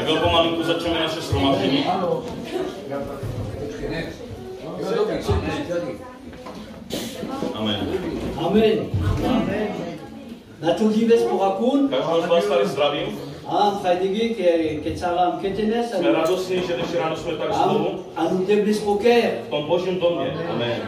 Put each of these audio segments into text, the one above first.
Tak jo, pomalinku začneme naše shromáždění. Amen. Amen. Natudíves porakun. Každého z vás tady zdravím. Freidigi ke salam ketenes. Jsme radostní, že dnes ráno jsme tady znovu. Anu deblis poker. V tom božím domě. Amen.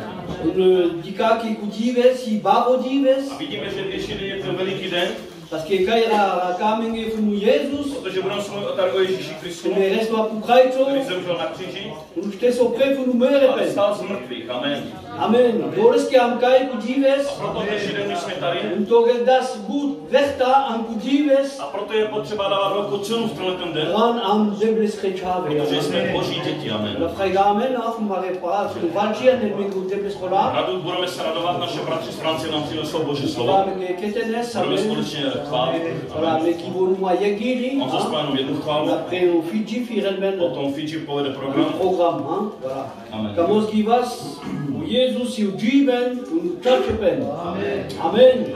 Dikaki kudíves, si barodíves. A vidíme, že dnešní den je ten veliký den. Parce que kaira kamenge funu Jesus. Protože budeme se mluvit o Ježíši Kristu. Ne resto pukrajto. Který zemřel na kříži. Ušte so pre funu mere A pen. vstal z mrtvých. Amen. Amen. Doleski am kai kudíves. A proto dnešní den my jsme tady. Untogeldas bud vechta am kudíves. A proto je potřeba dávat velkou cenu v tenhle den. Ran am deblis rechave. Protože jsme boží děti. Amen. La fraidamen af mare pa funu valgia ne mingu deblis kola. Budeme se radovat, naše bratři z Francie nám přinesou Boží slovo. Budeme společně chválit. On se spájnou jednu chválu. Potom Fidži povede program. Amen. Jezus je dříven, čačepen. Amen.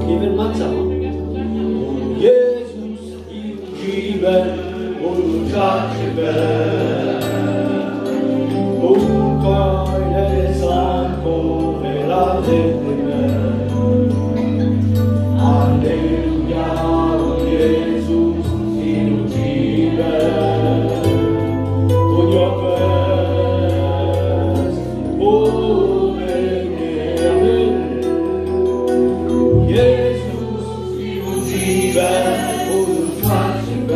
Even Matzah. Jezus je dříven, čačepen. Keine Sanko verlassen. Halleluja, Jesus in Liebe. Und your best, Jesus in Liebe und Liebe.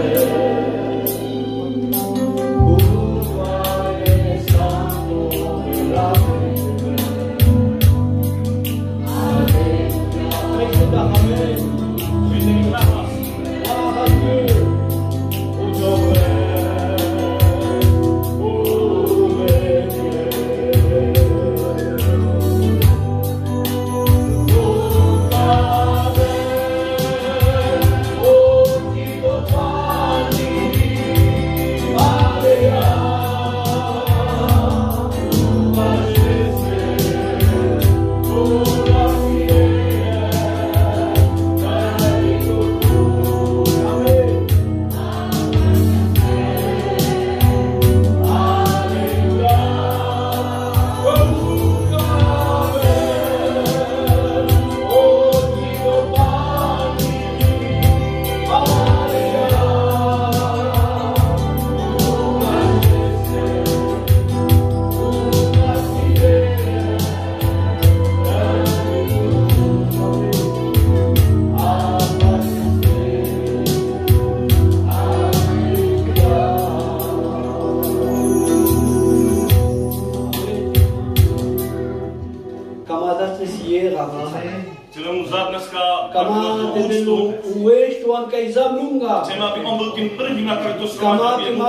Chceme, aby on byl tím prvním na této shromáždění,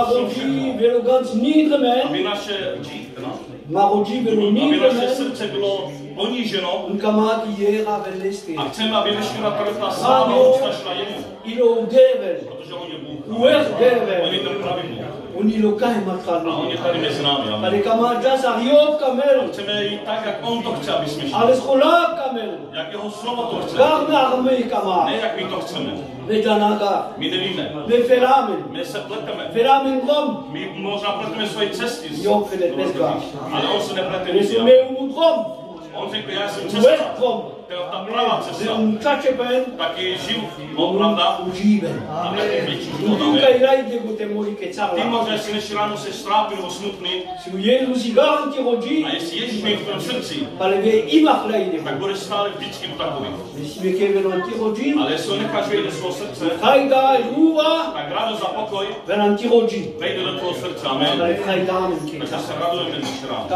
aby naše srdce bylo poníženo a chceme, aby veškerá ta sláva úcta šla jemu, protože on je Bůh. On je ten pravý Bůh. A on je tady mezi námi. Chceme jít tak, jak on to chce, aby jsme šli. Jak jeho slovo to chce. Ne, jak my to chceme. My nevíme. My se pleteme. My možná pleteme svoje cesty. Ale on se neplete nic. On řekl, já jsem cesta. Ta pravá cesta. Taky živ, pravda. A taky větší život. Ty možná si než ráno se strápil nebo smutný. A jestli Ježíš je v tvém srdci, tak budeš stále vždycky takový. Ale jestli ho necháš vejít do svého srdce, tak radost a pokoj vejde do tvého srdce. Amen. Takže se radujeme dnes ráno.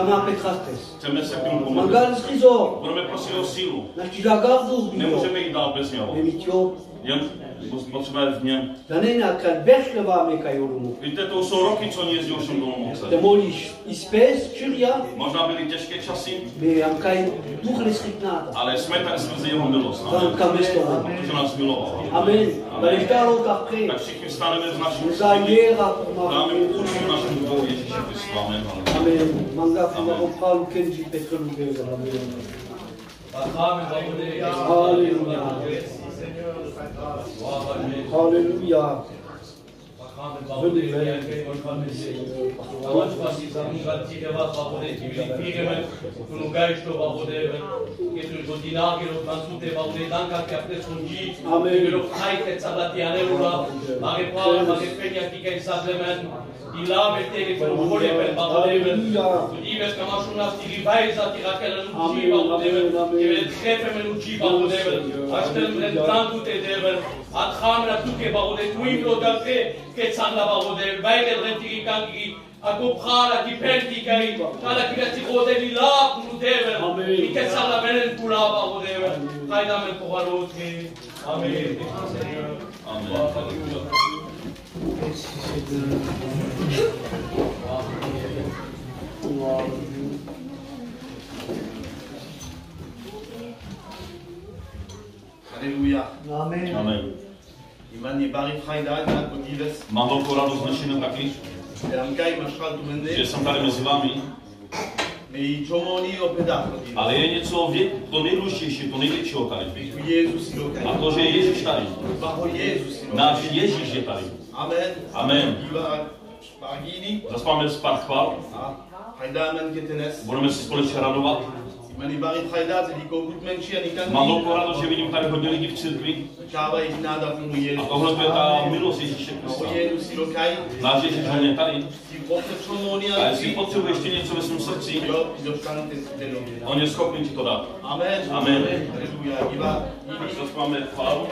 Chceme se k tomu pomoct. Budeme prosit o sílu. Nemůžeme jít dál bez něho. Danena kan vesleva me kajorumu. Víte, to jsou roky, co oni jezdí všem domů moce. Te molíš i spes, Čuria. Možná byly těžké časy. My am kein duchlich nada. Ale jsme tak skrze jeho milost. Protože nás miloval. Amen. Ale vdalo kapre. Tak všichni vstaneme z našich Zajera. dáme úctu našemu Bohu Ježíši Kristu. Amen. Amen. Manga kuma opalu kenji petrolu geza. Amen. Halleluja. Halleluja. Die Lave per amore per Babodeven. Tu dives que más unas tiribais a tirakela nuci Babodeven. Que vel trefe nuci Babodeven. Ashtem ren tantu te deven. Atkham na tuke Babodeven. Tuimlo dalke que tsangla Babodeven. Baigel ren tirikangi. Akopra ki penti kai. Kala ki gati rode li la nu deven. Ki que tsangla venen pula Babodeven. Hayda men pohalotke. Amen. Amen. Halleluja. Amen. Amen. Imani bari frajda na podives. Mám velkou radost dnešním taky, že jsem tady mezi vámi. Ale je něco to nejdůležitější, to největšího tady. A to, že je Ježíš tady. Náš Ježíš je tady. Amen. Zaspáme pár chval. Budeme se společně radovat. Mám velkou radost, že vidím tady hodně lidí v církvi. A tohle je ta milost Ježíše Krista. Náš Ježíš je tady. A jestli potřebuješ ještě něco ve svém srdci, on je schopný ti to dát. Amen. Tak zaspáme chválu.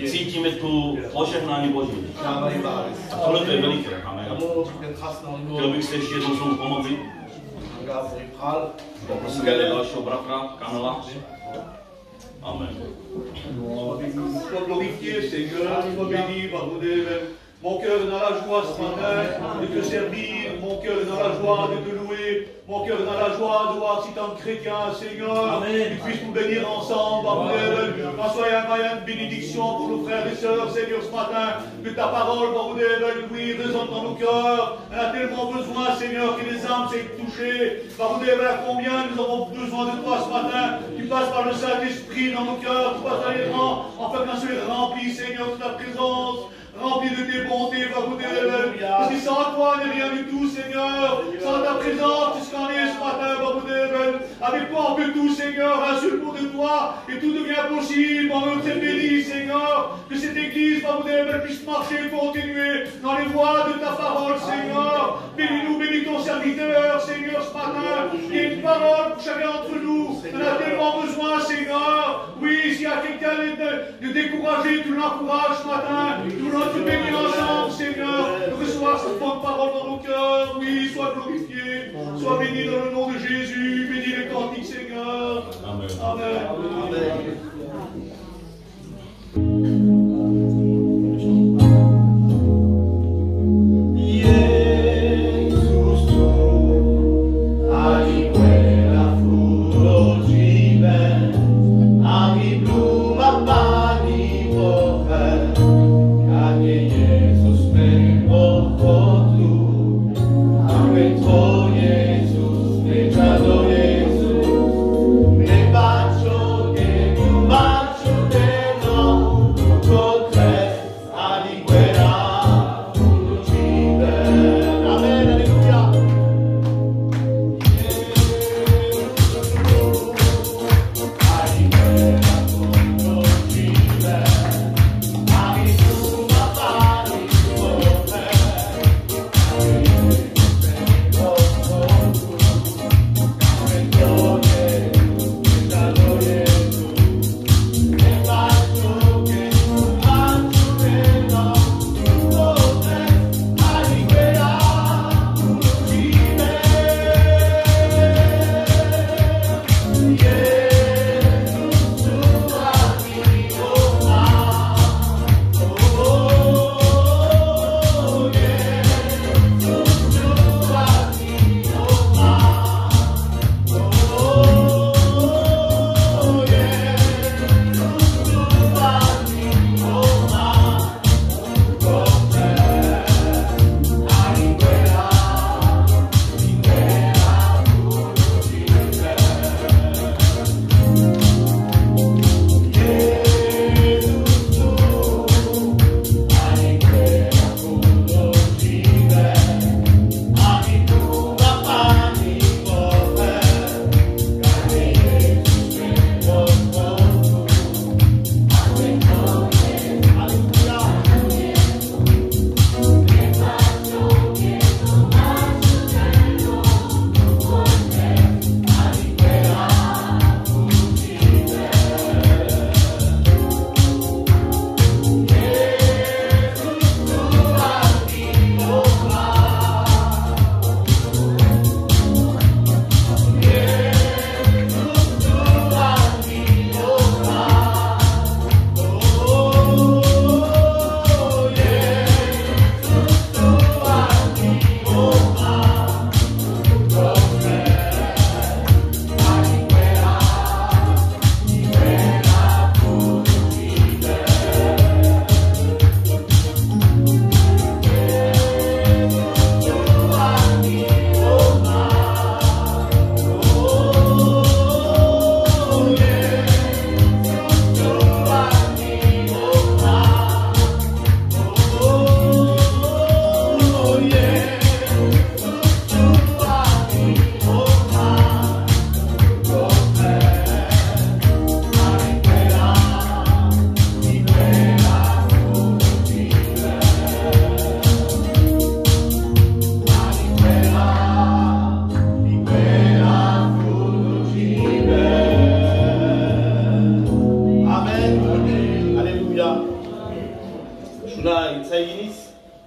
Cítíme tu požehnání Boží. A tohle to je veliké. Amen. Chtěl bych se ještě jednou znovu pomodlit. Poprosím dalšího bratra, Kamela. Amen. Mon cœur est dans la joie ce matin de te servir, mon cœur est dans la joie de te louer, mon cœur est dans la joie de voir si tant de chrétiens, Seigneur, qu'ils puissent nous bénir ensemble, qu'en soit une bénédiction pour nos frères et sœurs, Seigneur, ce matin, que ta parole, oui, résonne dans nos cœurs. On a tellement besoin, Seigneur, que les âmes soient touchées. Combien nous avons besoin de toi ce matin. Tu passes par le Saint-Esprit dans nos cœurs, tu passes dans les rangs, afin qu'on soit remplis, Seigneur, de ta présence. Rempli de tes bontés, parce que sans toi, il n'est rien du tout, Seigneur. Sans ta présence, tu seras né ce matin, avec toi, on peut tout, Seigneur. Un seul mot de toi, et tout devient possible. On veut te bénir, Seigneur. Que cette église, puisse marcher, continuer dans les voies de ta parole, Seigneur. Bénis-nous, bénis ton serviteur, Seigneur, ce matin. Il y a une parole pour chacun d'entre nous. On a tellement besoin, Seigneur. Oui, s'il y a quelqu'un de découragé, tu l'encourages ce matin. Te bénir ensemble, Seigneur, de recevoir cette bonne parole dans nos cœurs. Oui, sois glorifié, sois béni dans le nom de Jésus. Bénis les cantiques, Seigneur. Amen. Amen. Amen. Bacio che tu bacio che non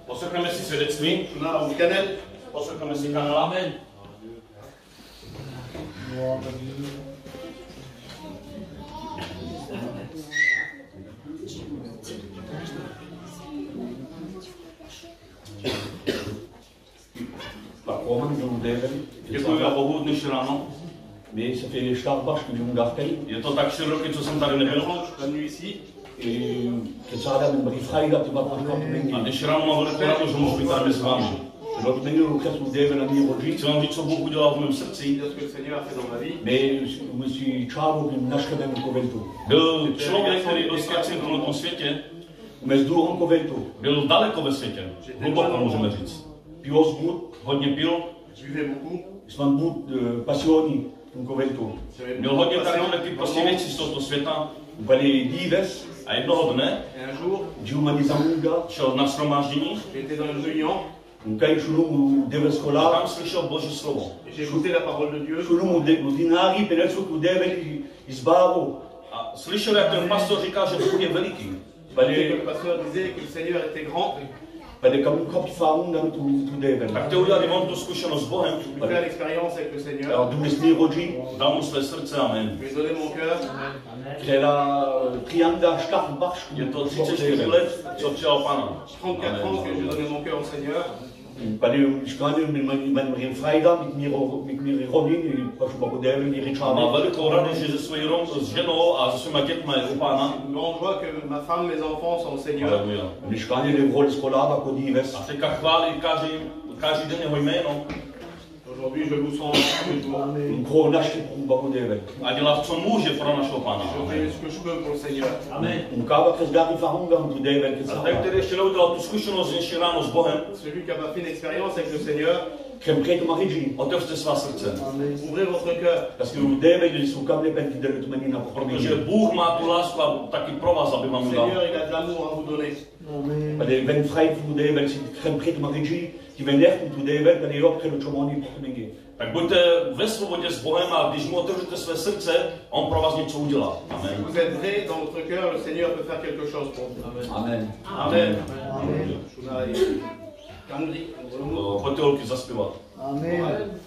Poslechneme si svědectví. Poslechneme si kanál. Amen. Děkuji a Bohu dnes ráno. Je to tak 4 roky, co jsem tady nebyl. A dnes ráno mám velkou radost, že můžu být tady mezi vámi. Chci vám říct, co Bůh udělal v mém srdci. Byl člověk, který byl ztracen v tomto světě. Byl daleko ve světě. Hluboko můžeme říct. Hodně pil. Měl hodně takové ty prostě věci z tohoto světa. A jednoho dne šel na shromáždění a tam slyšel Boží slovo. A slyšel, jak ten pastor říká, že Bůh je veliký. Tak to udělal, on tu zkušenost s Bohem. Dal mu své srdce, amen. Je to 34 let, co přijal Pana. Má velikou radost, že se svojí ženou a se svýma dětma je u Pána. A teďka chválí každý den jeho jméno. A dělá, co může pro našeho Pána. Amen. A ten, který ještě neudělal tu zkušenost dnešní ráno s Bohem, otevřte svá srdce. Protože Bůh má tu lásku a taky pro vás, aby vám dal. Tak buďte ve svobodě s Bohem a když mu otevřete své srdce, on pro vás něco udělá. Amen. Amen. Amen. Pojďte holky zaspívat. Amen. Amen.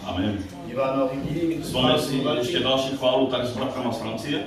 Amen. Zvonil si ještě další chválu tady s bratama z Francie.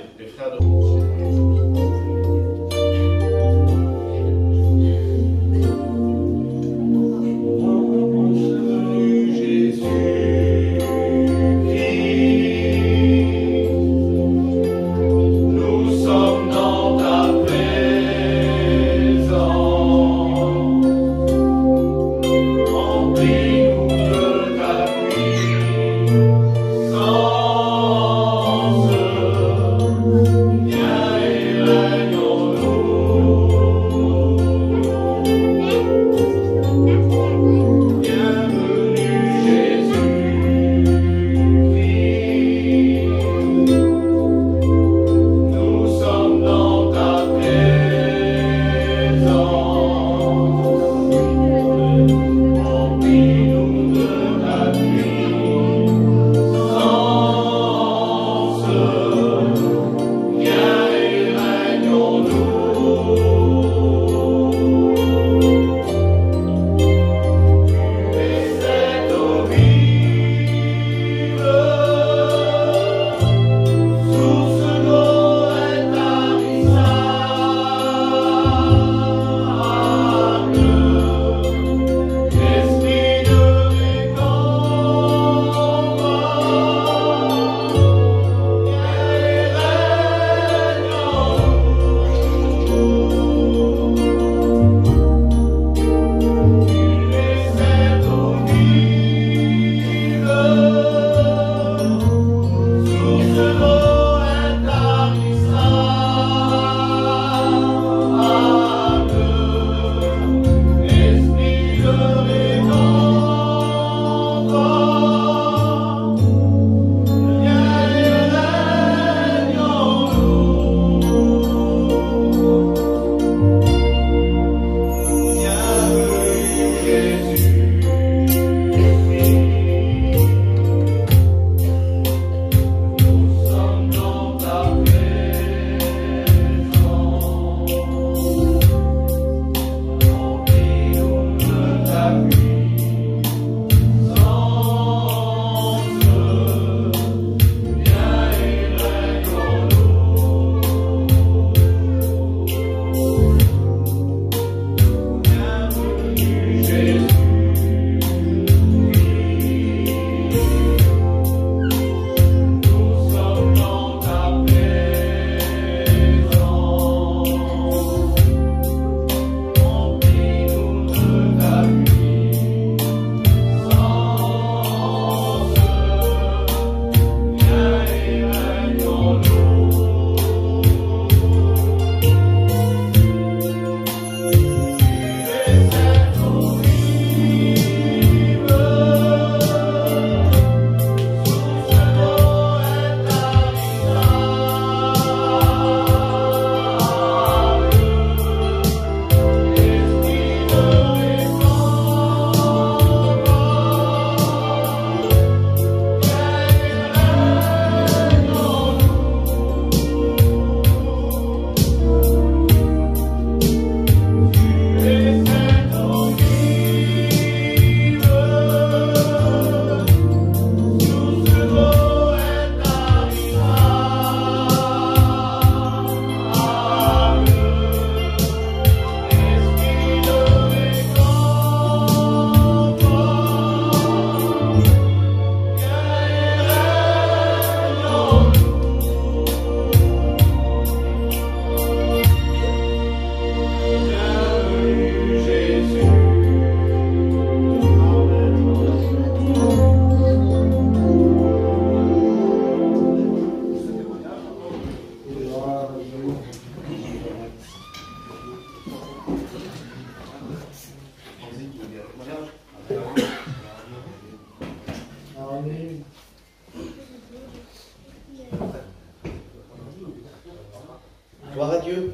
Gloire à Dieu.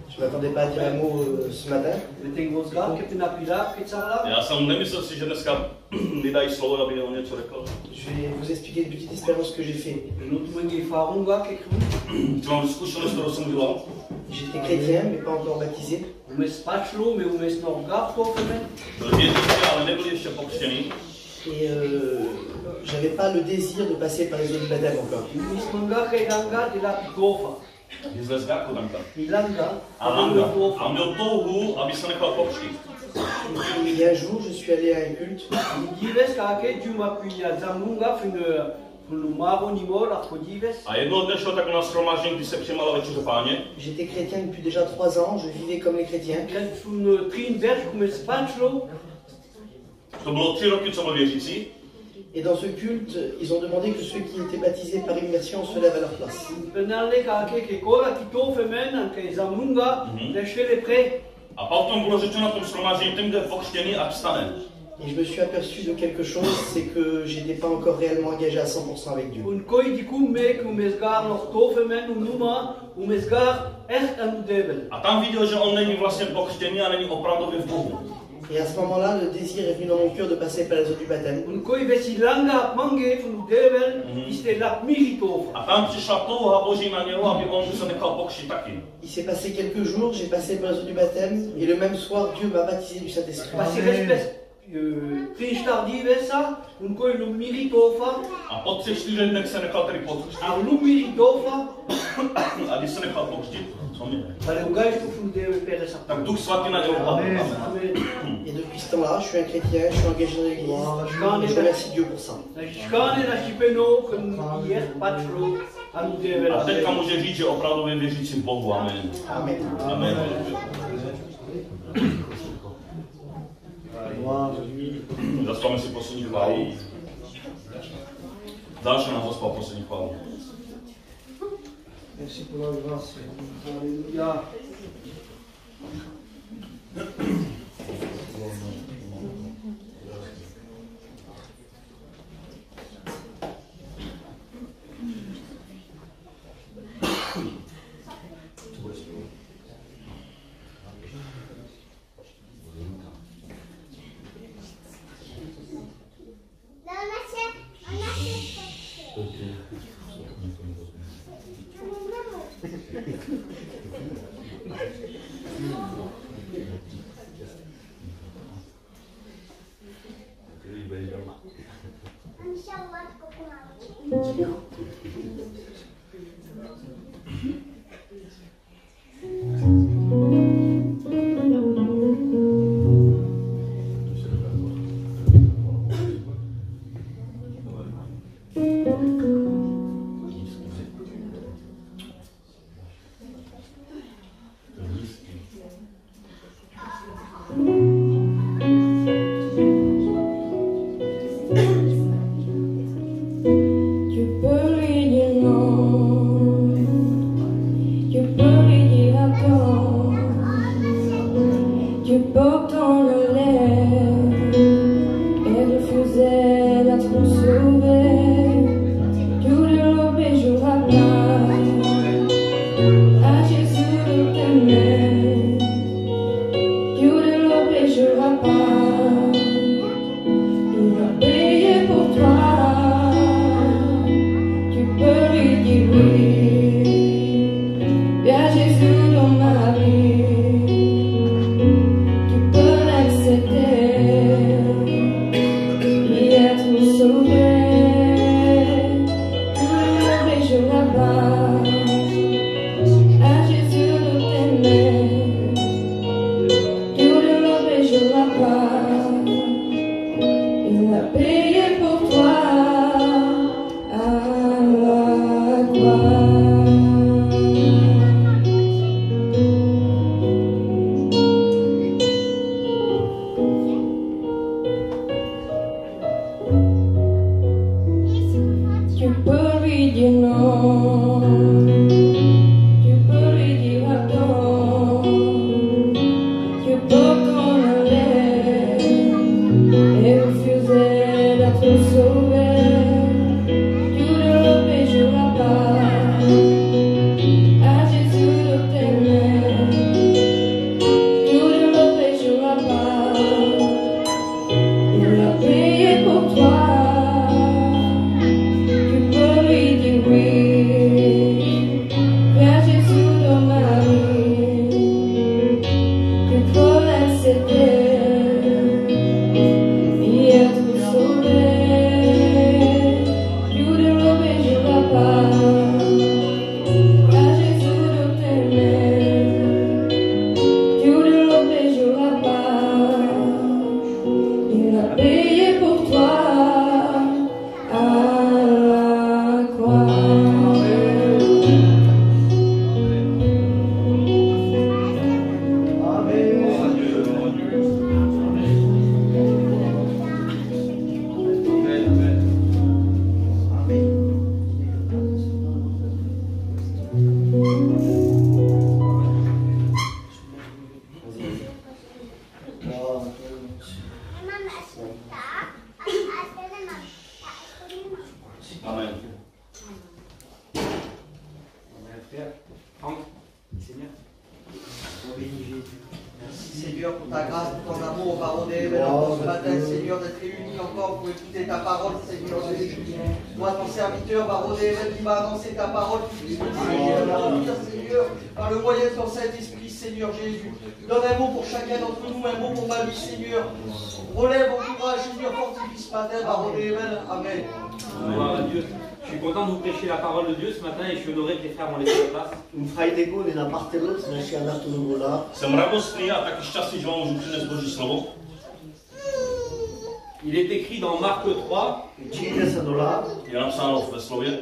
Je ne m'attendais pas à dire un mot ce matin. Já jsem nemyslel si, že dneska mi dají slovo, aby on něco řekl. Je vais vous expliquer une petite expérience que j'ai fait. Chci vám zkušenost, kterou jsem udělal. J'étais chrétien, mais pas encore baptisé. Byl věřící, ale nebyl ještě pokřtěný. Et j'avais pas le désir de passer par les eaux du baptême encore. A měl touhu, aby se nechal pokřtít. Et un jour, je suis allé à un culte. A jednoho dne šel tak na shromáždění, kdy se přijímala večeře Páně. J'étais chrétien depuis déjà 3 ans, je vivais comme les chrétiens. To bylo 3 roky, co byl věřící. Et dans ce culte, ils ont demandé que ceux qui étaient baptisés par immersion se lèvent à leur place. A pak tom bylo řečeno na tom shromáždění, ten, kdo je pokřtěný, ať vstane. Et je me suis aperçu de quelque chose, c'est que j'étais pas encore réellement engagé à 100% avec Dieu. A tam viděl, že on není vlastně pokřtěný a není opravdově v Bohu. Et à ce moment-là, le désir est venu dans mon cœur de passer par les eaux du baptême. A tam přišla touha Boží na něho, aby on se nechal pokřtít taky. Il s'est passé quelques jours, j'ai passé par les eaux du baptême, et le même soir, Dieu m'a baptisé du Saint-Esprit. A po 3-4 dnech se nechal tedy pokřtít. A když se nechal pokřtít, co mě? Tak Duch Svatý na něho padl. Et depuis ce temps-là, je suis un chrétien, je suis engagé dans l'église, et je remercie Dieu pour ça. A teďka může říct, že opravdu je věřící v Bohu. Amen. Amen. Amen. Zaspáme si poslední chválu. Další nám zaspal poslední chválu. Merci pour la grâce. Alléluia. Papa. Seigneur, pour ta grâce, pour ton amour, Barodé, encore ce matin, Seigneur, d'être réunis encore pour écouter ta parole, Seigneur Jésus. Moi, ton serviteur, Barodé, qui m'a annoncé ta parole, qui puisse Seigneur, par le moyen de ton Saint-Esprit, Seigneur Jésus. Donne un mot pour chacun d'entre nous, un mot pour ma vie, Seigneur. Relève, encourage, Seigneur, fortifie ce matin, Barodé, Amen. Gloire à Dieu. Je suis content de vous prêcher la parole de Dieu ce matin et je suis honoré que les frères m'ont laissé la place. Jsem radostný a taky šťastný, že vám můžu přinést Boží slovo. Il est écrit dans Marc 3. Je napsáno ve slově.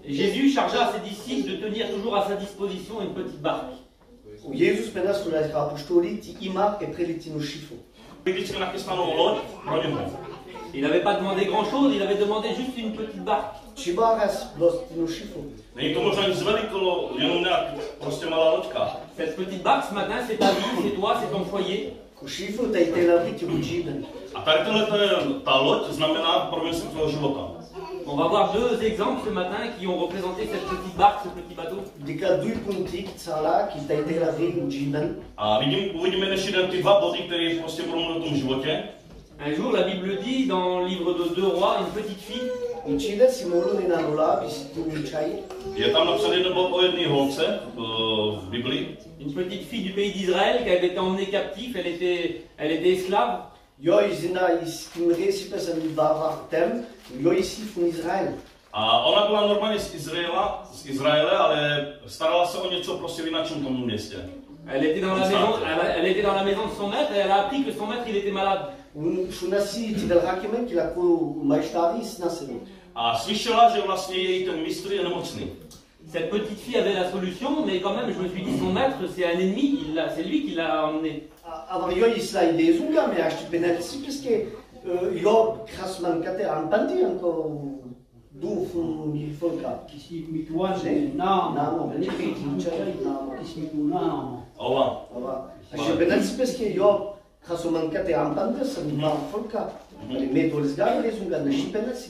Jésus chargea à ses disciples de tenir toujours à sa disposition une petite barque. Vždycky nachystanou loď pro něho. Il n'avait pas demandé grand-chose, il avait demandé juste une petite barque. Není to možná nic velikého, jenom nějak prostě malá loďka. Cette petite barque ce matin, c'est ta vie, c'est toi, c'est ton foyer. A tady ta loď znamená proměnu tvého života. On va voir deux exemples ce matin qui ont représenté cette petite barque, ce petit bateau. A uvidíme dnes jeden ty dva body, které prostě budou mluvit o tom životě. Un jour, la Bible dit dans le livre de 2 rois, une petite fille. Je tam napsané o jedné holce v Biblii. Une petite fille du pays d'Israël qui avait été emmenée captive, elle était esclave. A ona byla normálně z Izraele, ale starala se o něco prostě v jináčím tomu městě. Elle était dans la maison de son maître et elle a appris que son maître il était malade. A slyšela, že vlastně její ten mistr je nemocný. Cette petite fille avait la solution, mais quand même, je me suis dit, son maître, c'est un ennemi, c'est lui qui l'a emmené.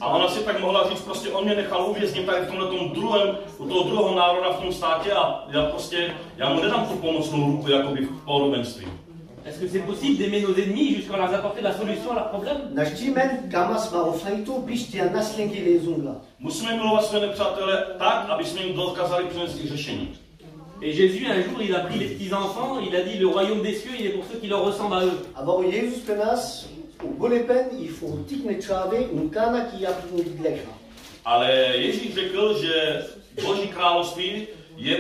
A ona si tak mohla říct, prostě on mě nechal uvěznit tady v tomhletom druhém, u toho druhého národa v tom státě a já mu nedám tu pomocnou ruku jakoby v podobenství. Est-ce que c'est possible d'aimer nos ennemis jusqu'à leur apporter la solution à leurs problèmes? Musíme milovat své nepřátele tak, aby jsme jim dokázali přinést i řešení. Et Jésus, un jour, il a pris les petits enfants, il a dit le royaume des cieux, il est pour ceux qui leur ressemblent à eux. Ale Ježíš řekl, že Boží království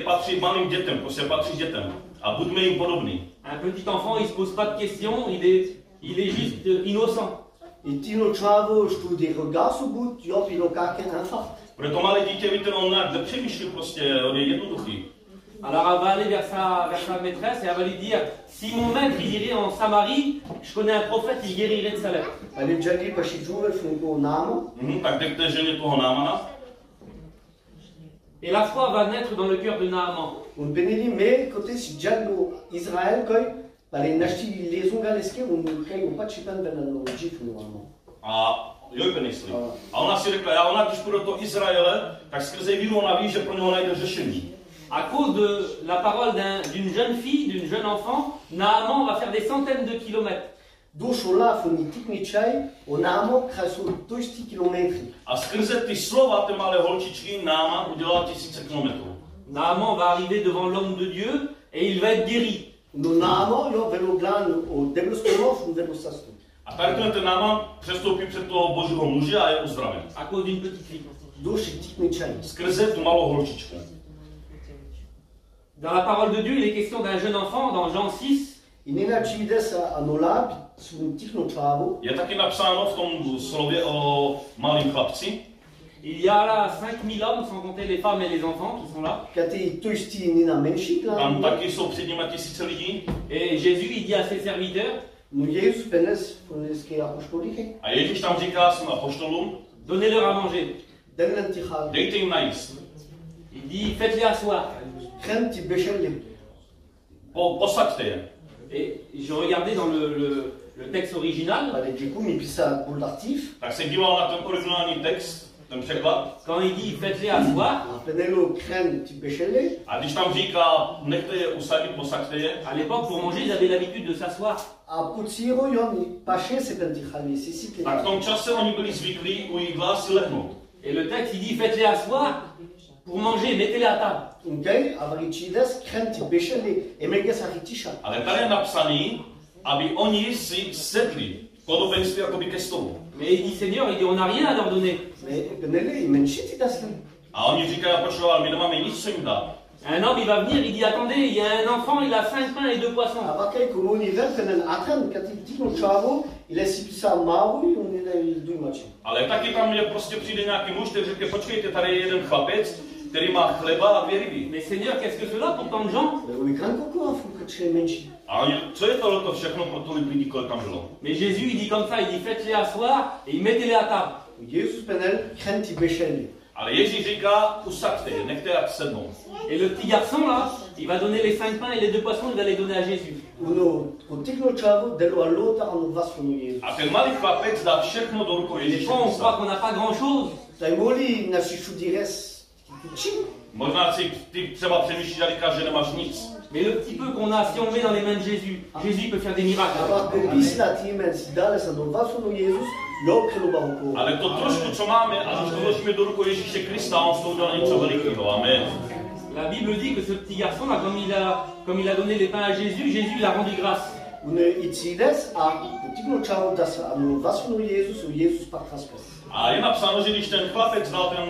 patří malým dětem, prostě patří dětem. A buďme jim podobní. Un petit enfant, il se pose pas de questions, il est juste innocent. Pro to malé dítě, víte, on nepřemýšlí prostě, on je jednoduchý. Alors elle va aller vers sa maîtresse et elle va lui dire, si mon maître il irait en Samarie, je connais un prophète, il guérirait de sa lèpre. Tak jdete ženě toho Námana. Et la foi va naître dans le cœur de Naaman. A ona si řekla, ona když půjde do Izraele, tak skrze víru ona ví, že pro něho najde řešení. À cause de la parole d'une jeune fille, d'une jeune enfant, Naaman va faire des centaines de kilomètres. A skrze ty slova té malé holčičky Naaman udělala 1000 kilometrů. Naaman va arriver devant l'homme de Dieu et il va être guéri. A tady ten Naaman přestoupí před toho Božího muže a je uzdraven. À cause d'une petite fille. Skrze tu malou holčičku. Dans la parole de Dieu, il est question d'un jeune enfant dans Jean 6. Je taky napsáno v tom slově o malém chlapci. Il y a là 5000 hommes, sans compter les femmes et les enfants qui sont là. Tam taky jsou před nimi 1000 lidí. Et Jésus, il dit à ses serviteurs. A Ježíš tam říká svým apoštolům. Donnez-leur à manger. Dejte jim najíst. Il dit, faites-les asseoir. Posaďte je. Et je regardais dans le texte original. Tak se díval na ten originální text. ten překlad. Quand il dit faites-les asseoir, A když tam říká, nechte je usadit, posaďte je. à l'époque pour manger ils avaient l'habitude de s'asseoir. A v tom čase oni byli zvyklí u jídla si lehnout. Et le texte il dit faites-les asseoir pour manger, mettez-les à table. Ale tady je napsaný, aby oni si sedli v podobenství jakoby ke stolu. Mais il dit Seigneur, il dit on n'a rien à leur donner. A oni říkají, proč my nemáme nic, co jim dát. Un homme il va venir, il dit attendez, il y a un enfant, il a 5 pains et 2 poissons. Ale taky tam je prostě přijde nějaký muž, který řekne, počkejte, tady je jeden chlapec, který má chleba a 2 ryby. Mais Seigneur, qu'est-ce que cela pour tant de gens? A oni, co je tohleto všechno pro tolik lidí, kolik tam bylo? Mais Jésus il dit comme ça, il dit faites-les asseoir et mettez-les à table. Ale Ježíš říká, usaďte je, nechte je sednout. Et le petit garçon là, il va donner les 5 pains et les 2 poissons, il va les donner à Jésus. A ten malý chlapec dá všechno do rukou Ježíše. On croit qu'on n'a pas grand chose. Možná si ty třeba přemýšlíš a říkáš, že nemáš nic. Mais le petit peu qu'on a, si on le met dans les mains de Jésus, Jésus peut faire des miracles. Ale to trošku, co máme, a když to vložíme do rukou Ježíše Krista, on s toho udělá něco velikého. Amen. La Bible dit que ce petit garçon là, comme il a donné les pains à Jésus, Jésus il a rendu grâce. A je napsáno, že když ten chlapec dal ten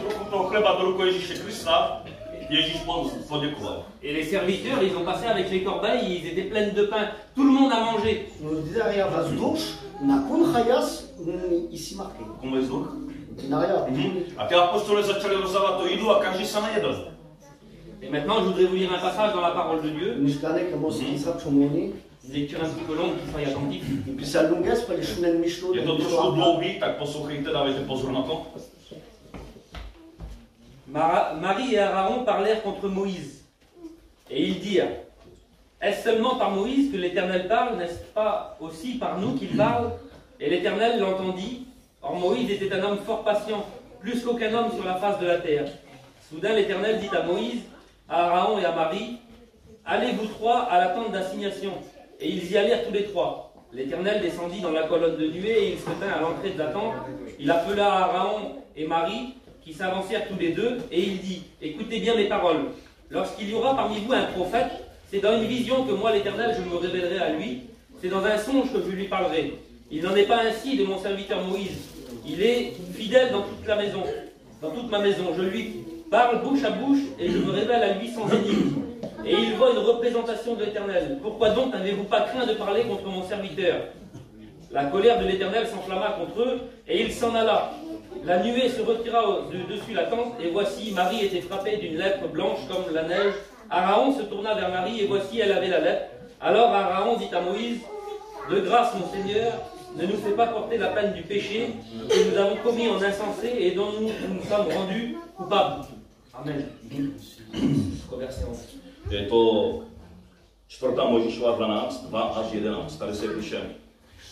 trochu toho chleba do rukou Ježíše Krista, Ježíš poděkoval. Et les serviteurs, ils ont passé avec les corbeilles, ils étaient pleins de pain. Tout le monde a mangé. Komu je vzduch? A ty apostole začali rozdávat to jídlo a každý se najedl. Et maintenant, je voudrais vous lire un passage dans la parole de Dieu. Une lecture un petit peu longue, qui soyez attentifs. Je to trošku dlouhý, tak poslouchejte, dávejte pozor na to. Marie et Aaron parlèrent contre Moïse. Et ils dirent, est-ce seulement par Moïse que l'Éternel parle, n'est-ce pas aussi par nous qu'il parle? Et l'Éternel l'entendit. Or Moïse était un homme fort patient, plus qu'aucun homme sur la face de la terre. Soudain l'Éternel dit à Moïse, à Aaron et à Marie, allez vous trois à la tente d'assignation. Et ils y allèrent tous les trois. L'Éternel descendit dans la colonne de nuée et il se tint à l'entrée de la tente. Il appela Aaron et Marie, qui s'avancèrent tous les deux, et il dit, écoutez bien mes paroles. Lorsqu'il y aura parmi vous un prophète, c'est dans une vision que moi l'Éternel je me révélerai à lui, c'est dans un songe que je lui parlerai. Il n'en est pas ainsi de mon serviteur Moïse. Il est fidèle dans toute la maison, dans toute ma maison. Je lui parle bouche à bouche et je me révèle à lui sans énigme. Et il voit une représentation de l'Éternel. Pourquoi donc n'avez-vous pas craint de parler contre mon serviteur? La colère de l'Éternel s'enflamma contre eux et il s'en alla. La nuée se retira de dessus la tente, et voici, Marie était frappée d'une lèpre blanche comme la neige. Aaron se tourna vers Marie, et voici, elle avait la lèpre. Alors Aaron dit à Moïse, de grâce, mon Seigneur, ne nous fais pas porter la peine du péché que nous avons commis en insensé et dont nous nous sommes rendus coupables. Amen. Je to 4. Mojžíšova 12, 2 až 11, tady se píše.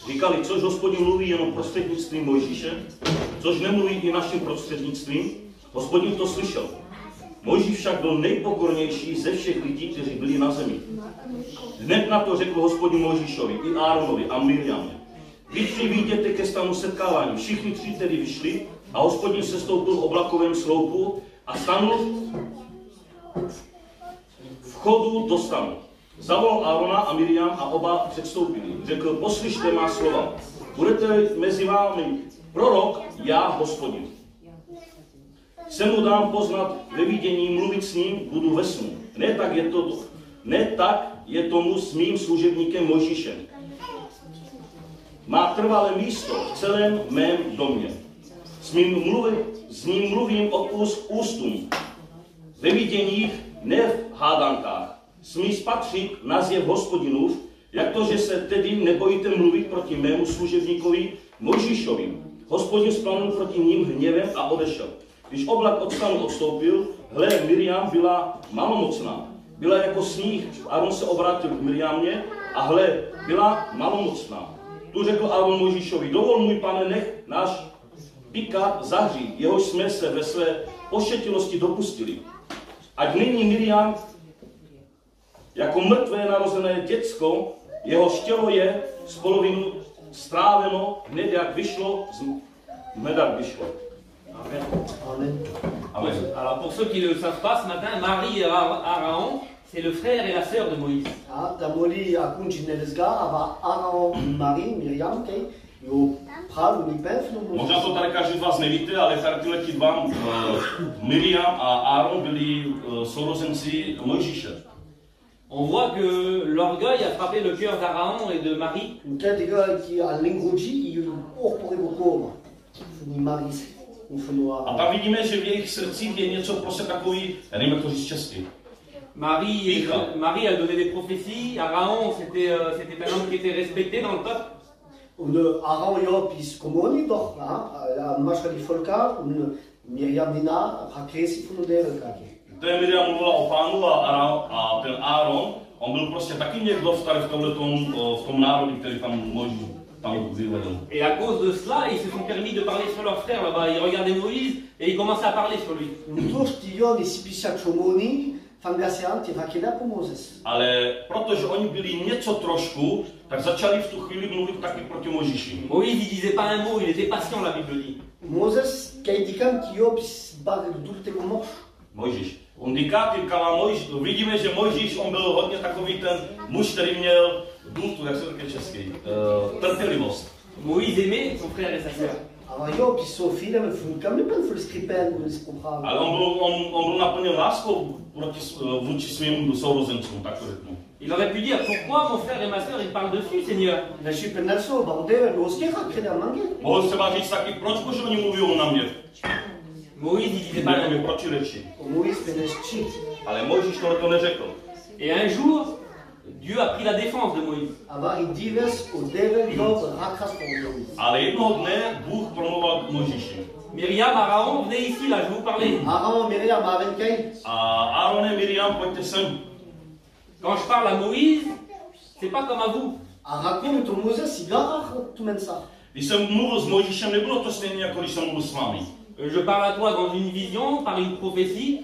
Říkali, což Hospodin mluví jenom prostřednictvím Mojžíše, což nemluví i naším prostřednictvím, Hospodin to slyšel. Mojžíš však byl nejpokornější ze všech lidí, kteří byli na zemi. Hned na to řekl Hospodin Mojžíšovi i Áronovi a Miriamě. Vy tři vyjděte ke stanu setkávání, všichni tři tedy vyšli a Hospodin sestoupil v oblakovém sloupu a stanul v chodu do stanu. Zavolal Árona a Miriam a oba předstoupili. Řekl, poslyšte má slova. Budete mezi vámi prorok, já Hospodin. Se mu dám poznat ve vidění, mluvit s ním, budu ve snu. Ne tak je tomu s mým služebníkem Mojžíšem. Má trvalé místo v celém mém domě. S ním mluvím od úst k ústům. Ve viděních, ne v hádankách. Smí spatřit na zjev Hospodinův, jak to, že se tedy nebojíte mluvit proti mému služebníkovi Mojžíšovi. Hospodin splanul proti ním hněvem a odešel. Když oblak od stanu odstoupil, hle, Miriam byla malomocná. Byla jako sníh, Áron se obrátil k Miriamě a hle, byla malomocná. Tu řekl Áron Mojžíšovi, dovol můj pane, nech náš pikát zahří, jehož jsme se ve své pošetilosti dopustili. Ať nyní Miriam jako mrtvé narozené děcko, jehož tělo je z polovinu stráveno, hned jak vyšlo, z medak vyšlo. Amen. Amen. Amen. Alors pour ceux qui ne le savent pas, ce matin, Marie et Aaron, c'est le frère et la sœur de Moïse. Damoli acum cinelezga ava Aaron Marie Miriam kei jo pral mi pef no. Možná to tady každý z vás nevíte, ale tady tyhle dva, Miriam a Aaron byli sourozenci Mojžíše. On voit que l'orgueil a frappé le cœur d'Aaron et de Marie. A tam vidíme, že v jejich srdcích je něco prostě takový, já nevím, jak to říct česky. Marie, elle donnait des prophéties. Aaron, c'était un homme qui était respecté dans le peuple. Aaron jo pis komoni doch, la mashka di folka, Miriam Nina, rakresi funodere kaki. To je Miriam mluvila o pánu a ten Aaron, on byl prostě taky někdo tady v tom národě, který tam Mojžíš tam vyvedl. Et à cause de cela, ils se sont permis de parler sur leur frère là-bas. Ils regardaient Moïse et ils commençaient à parler sur lui. Ale protože oni byli něco trošku, tak začali v tu chvíli mluvit taky proti Mojžíši. Moïse, il disait pas un mot, il était patient, la Bible dit. Mojžíš. On říká, vidíme, že Mojžíš, on byl hodně takový ten muž, který měl důtu, jak se to říká česky, trpělivost. Moïse aimait son frère et sa sœur. Ale on byl naplněn láskou vůči svým sourozencům, tak to řeknu. Il aurait pu dire, pourquoi mon frère et ma sœur, ils parlent dessus, Seigneur? Mohl třeba říct taky, proč Bože oni mluví na mě? Moïse, il disait pas mi protireči. Ale Mojžíš to neřekl. Et un jour, Dieu a pris la défense de Moïse. Ale jednoho dne Bůh promluvil k Mojžíši. Miriam, Aaron, venez ici, là, je vous parlais. A Aaron et Miriam, pojďte sem. Quand je parle à Moïse, c'est pas comme à vous. Když jsem mluvil s Mojžíšem, nebylo to stejně, jako když jsem mluvil s vámi. Je parle à toi dans une vision, par une prophétie.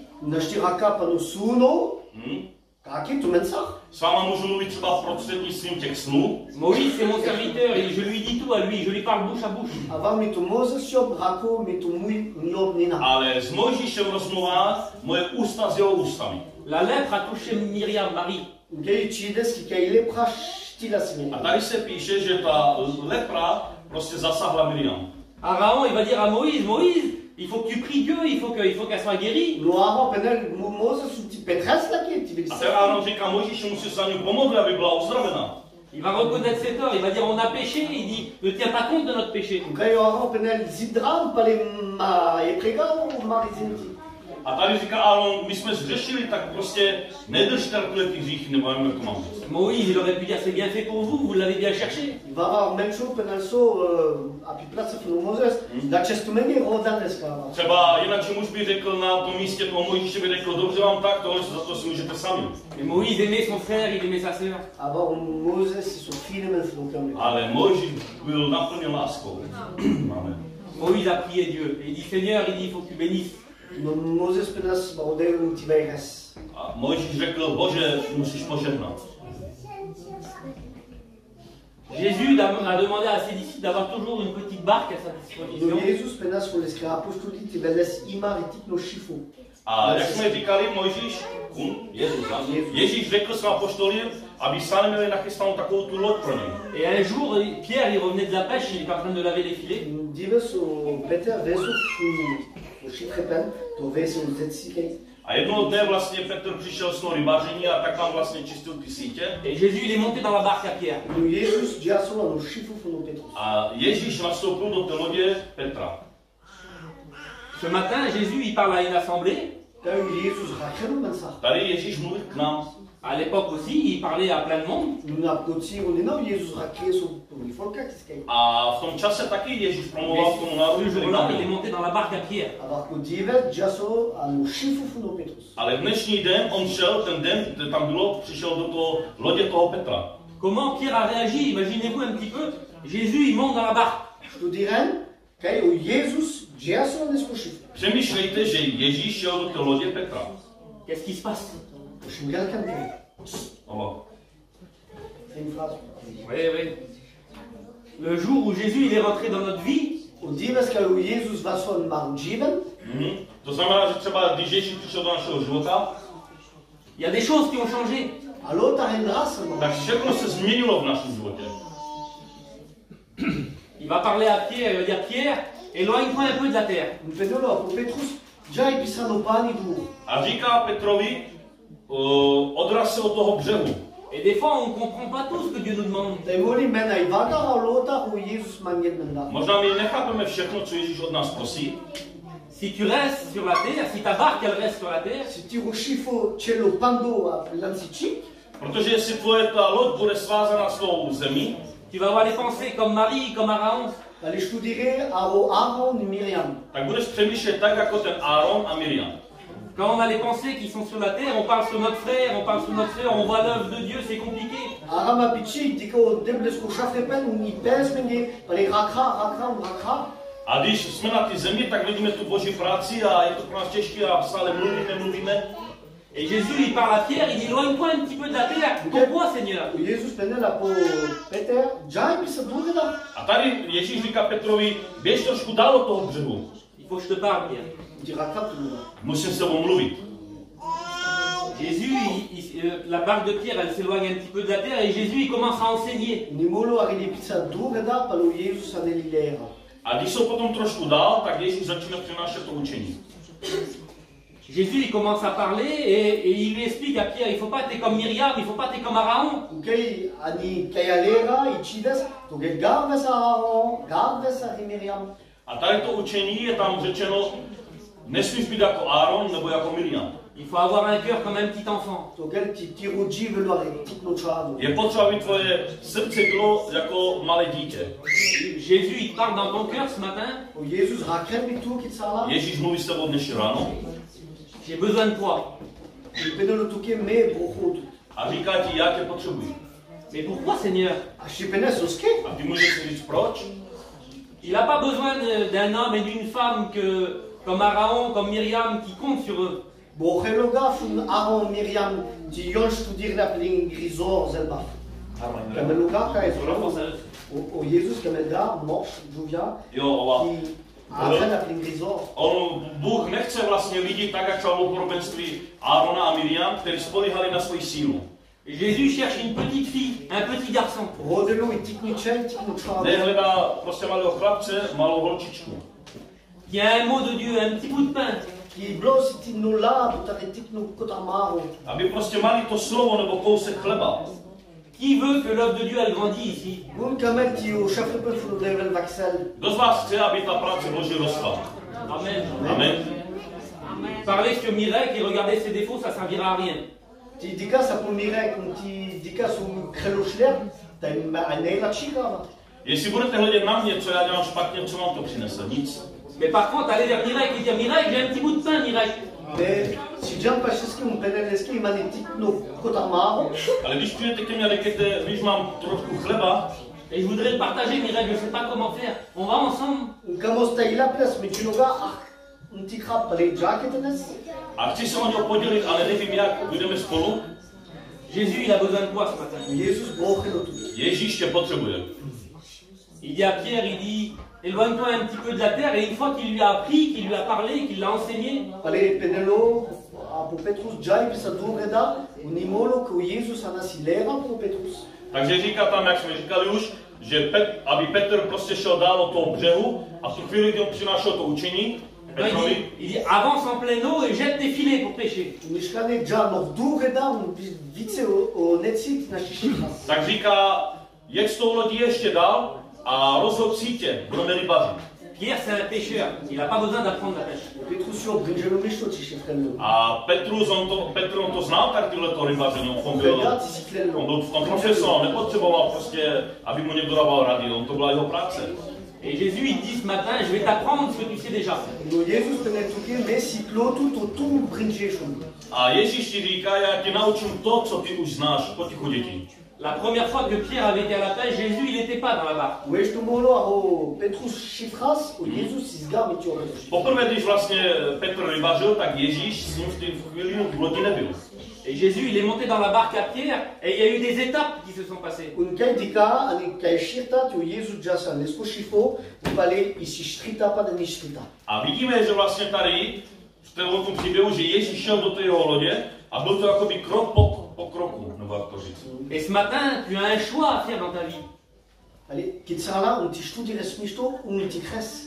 S váma můžu mluvit třeba prostřednictvím těch snů. Moïse, c'est mon serviteur et je lui dis tout à lui, je lui parle bouche à bouche. Ale s Mojžíšem rozmluvá moje ústa s jeho ústami. La lèpre a touché Miriam, Marie. A tady se píše, že ta lepra prostě zasahla Miriam. Aaron, il va dire à Moïse, Moïse, il faut que tu pries Dieu, il faut qu'elle soit guérie. A ten Aaron říká, Mojžíši, musíš za ní pomoct, aby byla uzdravena. Il va reconnaître ses torts, il va dire on a péché, il dit ne tiens pas compte de notre péché. A tady říká Aaron, my jsme zřešili, tak prostě nedrž tady ty hříchy, nebo nevím, jak to mám říct. Moïse, il aurait pu dire c'est bien fait pour vous l'avez bien cherché. Třeba jinak muž by řekl na tom místě toho Mojžíše, by řekl, dobře vám tak, tohle za to si můžete sami. Mais Moïse aimait son frère, il aimait sa sœur. Ale Mojžíš byl naplněn láskou. Amen. Moïse a prié Dieu. Il dit Seigneur, il dit il faut que tu bénisses. A Mojžíš řekl, Bože, musíš požehnat. Jésus a demandé à ses disciples d'avoir toujours une petite barque à sa disposition. A jak jsme říkali, Ježíš řekl svým apoštolům, aby sami měli nachystanou takovou tu loď pro ně. Et un jour, Pierre, il revenait de la pêche, il était en train de laver les filets. A jednoho dne vlastně Petr přišel z toho rybaření a tak tam vlastně čistil ty sítě. Et Jésus, il est monté dans la barque à Pierre. A Ježíš nastoupil do té lodě Petra. Ce matin, Jésus, il parle à une assemblée. Tady Ježíš mluví k nám. À l'époque aussi, il parlait à plein de monde. A v tom čase taky Ježíš promluval k tomu národu. Il est monté dans la barque à Pierre. Ale dnešní den on šel, ten den, tam bylo, přišel do toho lodě toho Petra. Comment Pierre a réagi? Imaginez-vous un petit peu, Jésus il monte dans la barque. Přemýšlejte, že Ježíš šel do té lodě Petra. Qu'est-ce qui se passe? Oui, oui. Le jour où Jésus il est rentré dans notre vie, To znamená, že třeba když Ježíš přišel do našeho života, il y a des choses qui ont changé. tak všechno se změnilo v našem životě. Il va parler à Pierre, il va dire Pierre, éloigne-toi un peu de la terre. A říká Petrovi, odraz se od toho břehu. Et des fois, on ne comprend pas tout ce que Dieu nous demande. Možná my nechápeme všechno, co Ježíš od nás prosí. Si tu restes sur la terre, si ta barque elle reste sur la terre, Protože jestli tvoje ta loď bude svázaná s tou zemí, tu vas avoir les pensées comme Marie, comme Aaron. tak budeš přemýšlet tak, jako ten Aaron a Miriam. Quand on a les pensées qui sont sur la terre, on parle sur notre frère, on parle sur notre sœur, on voit l'œuvre de Dieu, c'est compliqué. A když jsme na ty zemi, tak vidíme tu Boží práci a je to pro nás těžké a stále mluvíme. Et Jésus, il parle à Pierre, il dit éloigne-toi un petit peu de la terre. Pourquoi, Seigneur? A tady Ježíš říká Petrovi, běž trošku dál od toho břehu. Il faut que je te parle, Pierre. Musím s tebou mluvit. Jésus, la barque de Pierre, elle s'éloigne un petit peu de la terre et Jésus, il commence à enseigner. A když jsou potom trošku dál, tak Ježíš začíná přinášet to učení. Jésus, il commence à parler et il lui explique à Pierre, il ne faut pas être comme Myriam, il ne faut pas être comme Aaron. A tady to učení je tam řečeno, nesmíš být jako Aaron nebo jako Miriam. Il faut avoir un cœur comme un petit enfant. Je potřeba, aby tvoje srdce bylo jako malé dítě. Jésus, il parle dans ton cœur ce matin. Ježíš mluví s tebou dnešní ráno. J'ai besoin de toi. A říká ti, já tě potřebuji. Mais pourquoi, Seigneur? A ty můžeš si říct, proč? Il n'a pas besoin d'un homme et d'une femme comme Aaron, comme Myriam, qui comptent sur eux. Bůh nechce vlastně lidi tak, jak třeba v podobenství Árona a Miriam, kteří spolíhali na svoji sílu. Jésus cherche une petite fille, un petit garçon. Nehledá prostě malého chlapce, malou holčičku. Qui a un mot de Dieu, un petit bout de pain. Aby prostě mali to slovo nebo kousek chleba. Qui veut que l'œuvre de Dieu elle grandit ici? Kdo z vás chce, aby ta práce Boží rostla? Amen. Amen. Parler sur Mirek et regarder ses défauts, ça servira à rien. Jestli budete hledět na mě, co já dělám špatně, co vám to přinese? Nic. Mais par contre, aller vers Mirek et dire Mirek, j'ai un petit bout de pain, Mirek. Ale když přijdete ke mně a řeknete, když mám trošku chleba, et je voudrais le partager, Mirek, je ne sais pas comment faire. On va ensemble. A chci se o něho podělit, ale nevím jak, budeme spolu. Jésus, il a besoin de toi ce matin. Ježíš tě potřebuje. Il dit à Pierre, il dit, éloigne-toi un petit peu de la terre, et une fois qu'il lui a appris, qu'il lui a parlé, qu'il l'a enseigné, takže říká tam, jak jsme říkali už, že aby Petr prostě šel dál od toho břehu a v tu chvíli, kdy on přinášel to učení, il dit avance en pleine eau et jette tes filets pour pêcher. Tak říká, jeď s tou lodí ještě dál a rozhod sítě, budeme rybařit. Pierre, c'est un pêcheur, il n'a pas besoin d'apprendre la pêche. A Petr, on to znal, tak tyhleto rybaření, on byl v tom profesor, nepotřeboval prostě, aby mu někdo dával rady, on to byla jeho práce. Et Jésus il dit ce matin, je vais t'apprendre ce que tu sais déjà. A Ježíš ti říká, já ti naučím to, co ty už znáš, potichu děti. La première fois que Pierre avait été à la pêche, Jésus, il n'était pas dans la barque. Poprvé, když vlastně Petr rybařil, tak Ježíš s ním v té chvíli v lodi nebyl. Et Jésus, il est monté dans la barque à Pierre, et il y a eu des étapes qui se sont passées. A vidíme, že vlastně tady v tom příběhu, že Ježíš šel do té jeho lodě a byl to jakoby krok po kroku, nebo jak to říct. Et ce matin, tu as un choix à faire dans ta vie.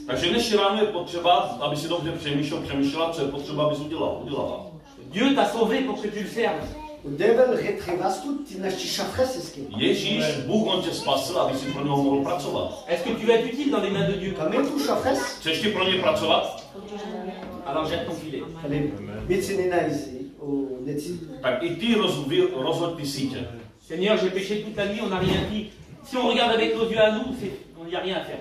Takže dnešní ráno je potřeba, aby si dobře přemýšlela, co je potřeba, abys udělala. Dieu t'a sauvé pour que tu le serves. Ježíš, Bůh, on tě spasil, aby si pro něho mohl pracovat. Est-ce que tu vas être utile dans les mains de Dieu? Chceš ti pro ně pracovat? Alors jette ton filet. Tak i ty rozhoď ty sítě. Seigneur, j'ai péché toute la nuit, on n'a rien dit. Si on regarde avec nos yeux à nous, on n'y a rien à faire.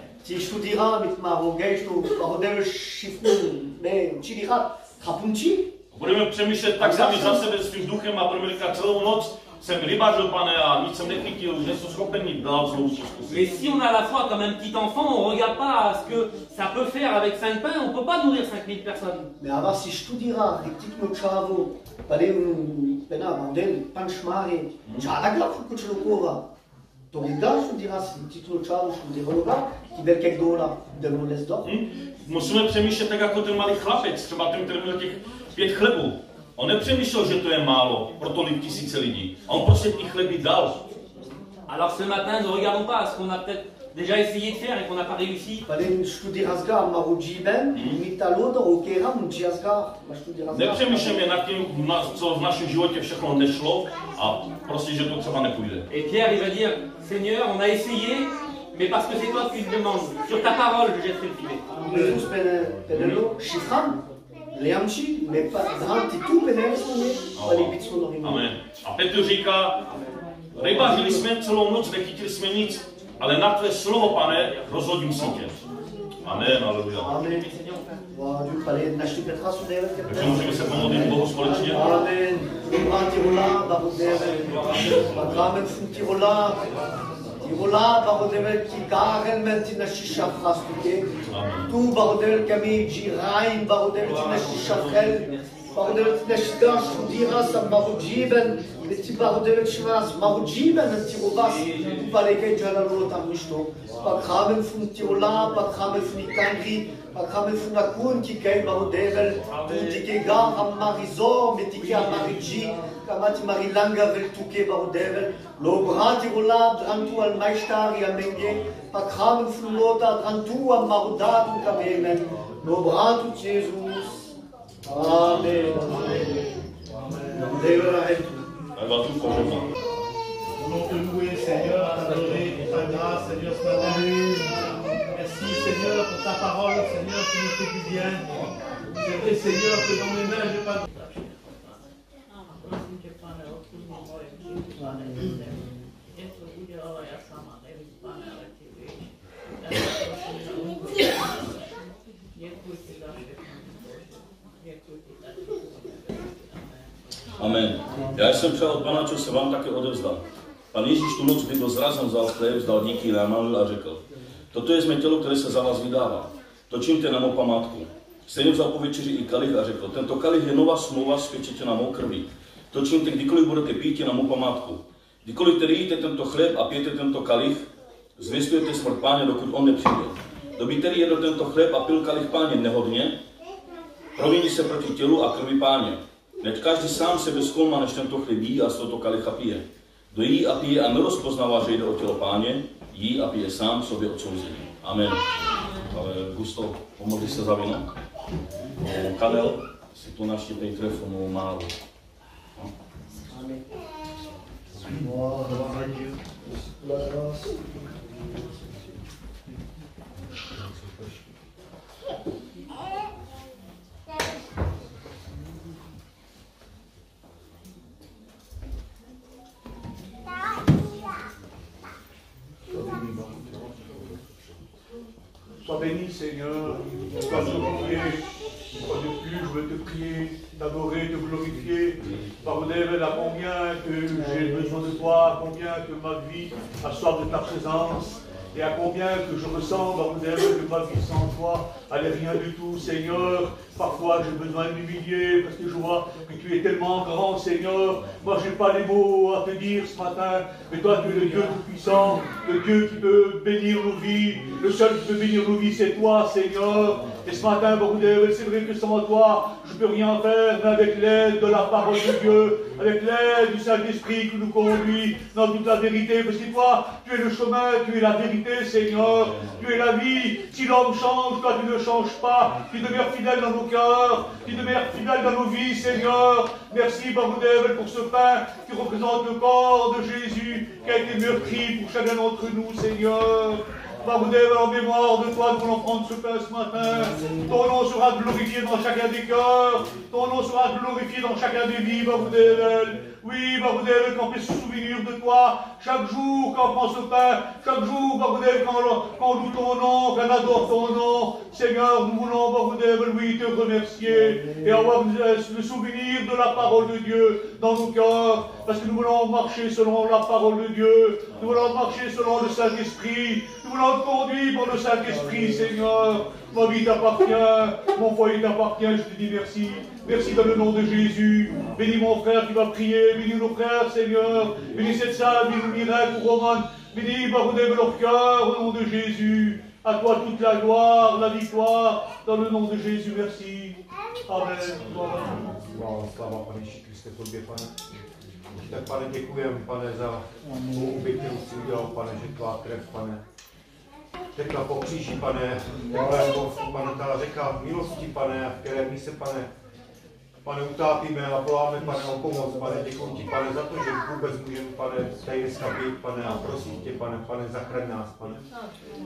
Budeme přemýšlet tak sami za sebe s tím duchem a budeme říkat celou noc jsem rybařil, pane, a nic jsem nechytil, že jsem schopen jít dál znovu zkusit. Mais si on a la foi comme un petit enfant, on regarde pas ce que ça peut faire avec 5 pains, on peut pas nourrir 5000 personnes. Mais avant si studira rectic chavo, pare un pena model panchmare, j'arrive à foutre le cours. To rigaš studira si titulu chavo, studira qui bel quelques dollars de nos les d'or. Musíme přemýšlet tak jako ten malý chlapec, třeba ten, který měl těch 5 chlebů. On nepřemýšlel, že to je málo pro tolik tisíce lidí. A on prostě ty chleby dal. Alors ce matin, ne regardons pas ce qu'on a peut-être déjà essayé de faire et qu'on n'a pas réussi. Nepřemýšlejme nad tím, co v našem životě všechno nešlo a prostě, že to třeba nepůjde. Et Pierre, il va dire, Seigneur, on a essayé, mais parce que c'est toi qui me demandes. Sur ta parole, je jetterai le filet. Amen. A Petr říká, rybařili jsme celou noc, nechytili jsme nic, ale na tvé slovo, pane, rozhodím sítě. Amen, aleluja. Amen. Takže můžeme se pomodlit Bohu společně. Amen. Tirola barodel ki garen men tina shisha frastuke. Tu barodel kami jirain barodel tina shisha frel. Barodel tina shisha shudira sa marujiben. Ti barodel shmas marujiben tirobas. Tu paleke jalalo tamishto. Pakramen fun tirola, pakramen fun ikangri. Pakramen fun akun ki kay barodel. Tu dike gar amarizor metike amariji. Kamati marilanga vel tuke barodel. Lo brati rola drantu al maistari amenge, pakramen flota drantu al marudat kamemen. Lo bratu Jesus. Amen. Voulons te louer, Seigneur, t'adorer pour ta grâce, Seigneur, ce matin. Merci, Seigneur, pour ta parole, Seigneur, qui nous fait du bien. C'est vrai, Seigneur, que dans mes mains, je n'ai pas. Amen. Já jsem přál od Pana, čo se vám také odevzdal. Pan Ježíš tu noc, kdy byl zrazen, vzal chléb, vzdal díky, namazil a řekl: toto je mé tělo, které se za vás vydává. To čiňte na mou památku. Stejně vzal po večeři i kalich a řekl: tento kalich je nová smlouva spečetěna mou krví. To čiňte, kdykoliv budete pít na mou památku. Kdykoliv tedy jíte tento chléb a pijete tento kalich, zvěstujete smrt Páně, dokud on nepřijde. Kdo by tedy jedl tento chléb a pil kalich Páně nehodně, proviní se proti tělu a krvi Páně. Než každý sám sebe zkoumá, než tento chléb jí a z tohoto kalicha pije. Kdo jí a pije a nerozpoznává, že jde o tělo Páně, jí a pije sám sobě odsouzení. Amen. Ale Gusto, pomodli se za víno. Kadel, si tu naštěpnej telefonu málo. Amen. Gloire à Dieu. La grâce. Sois béni, Seigneur, sois glorifié. Une fois de plus, je veux te prier, t'adorer, te glorifier. Baroudel, à combien que j'ai besoin de toi, à combien que ma vie a soif de ta présence. Et à combien que je ressens, Baroudel, que ma vie sans toi, elle n'est rien du tout, Seigneur. Parfois, j'ai besoin de m'humilier parce que je vois que tu es tellement grand, Seigneur. Moi, je n'ai pas les mots à te dire ce matin, mais toi, tu es le Dieu tout-puissant, le Dieu qui peut bénir nos vies. Le seul qui peut bénir nos vies, c'est toi, Seigneur. Et ce matin, Baroudel, c'est vrai que sans toi, je ne peux rien faire, mais avec l'aide de la parole de Dieu, avec l'aide du Saint-Esprit qui nous conduit dans toute la vérité, parce que toi, tu es le chemin, tu es la vérité, Seigneur. Tu es la vie. Si l'homme change, toi, tu ne changes pas. Tu demeures fidèle dans nos cœurs, tu demeures fidèle dans nos vies, Seigneur. Merci, Baroudel, pour ce pain qui représente le corps de Jésus, qui a été meurtri pour chacun d'entre nous, Seigneur. Baroudel, en mémoire de toi, nous voulons prendre ce pain ce matin. Ton nom sera glorifié dans chacun des cœurs. Ton nom sera glorifié dans chacun des vies, Baroudel. Oui, Baroudel, qu'on puisse se souvenir de toi chaque jour quand on prend ce pain, chaque jour, Baroudel, quand on loue ton nom, qu'on adore ton nom. Seigneur, nous voulons, Baroudel, oui, te remercier et avoir le souvenir de la parole de Dieu dans nos cœurs, parce que nous voulons marcher selon la parole de Dieu, nous voulons marcher selon le Saint-Esprit, nous voulons te conduire par le Saint-Esprit, Seigneur. Ma vie t'appartient, mon foyer t'appartient, je te dis merci. Merci dans le nom de Jésus. Bénis mon frère qui va prier, bénis nos frères, Seigneur. Bénis cette salle, bénis le miracle, Roman. Bénis, Baroudel, leur cœur, au nom de Jésus. À toi toute la gloire, la victoire, dans le nom de Jésus, merci. Amen. Sláva Pane Ježíši Kriste, tobě, Pane. Tak, Pane, děkujeme, Pane, za tvou oběť, kterou jsi udělal, Pane, že tvá krev, Pane, tekla po kříži, Pane, Pane, ta řeka milosti, Pane, v které my se, Pane, utápíme a voláme, Pane, o pomoc, Pane, děkuji ti, Pane, za to, že vůbec můžeme, Pane, tady dneska být, Pane, a prosím tě, Pane, zachraň nás, Pane.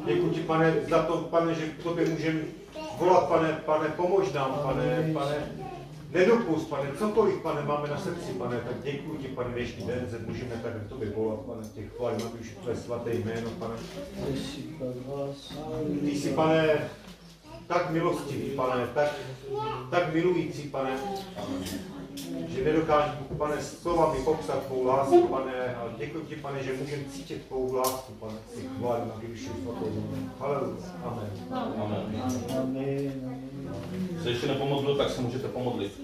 Děkuji ti, Pane, za to, Pane, že k tobě můžeme volat, Pane, pomož nám, Pane, nedopust, Pane, cokoliv, Pane, máme na srdci, Pane, tak děkuji ti, Pane, dnešní den, že můžeme tak k tobě volat, Pane, těch chválím, aby už tvé svaté jméno, Pane. Ty jsi, Pane, tak milostivý, Pane, tak milující, Pane, že nedokážu, Pane, slovami popsat tvou lásku, Pane, ale děkuji ti, Pane, že můžeme cítit tvou lásku, Pane, si chválím, aby už svatou jméno. Haleluja. Amen. Amen. Se ještě nepomodlil, tak se můžete pomodlit.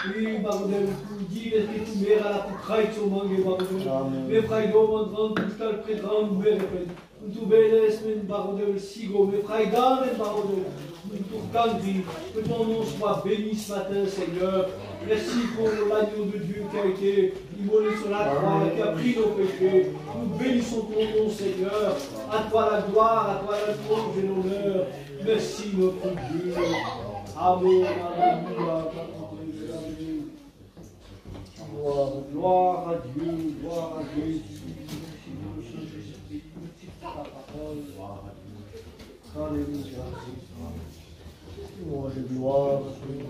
Oui, Baroudel, tu dis que tu mères à la poutraille sur mon gars, Baroudel. Mais frère, on rentre tout à près de grande mère, tu belles semaines, Baroudel, sigo, mais frère, Baroudel, pour Candri, que ton nom soit béni ce matin, Seigneur. Merci pour l'agneau de Dieu qui a été immolé sur la croix, qui a pris nos péchés. Nous bénissons ton nom, Seigneur. À toi la gloire, à toi la louange et l'honneur. Merci, notre Dieu. Amen, alléluia. Gloire à Dieu, gloire à Dieu. Alléluia. Louange et gloire à Dieu.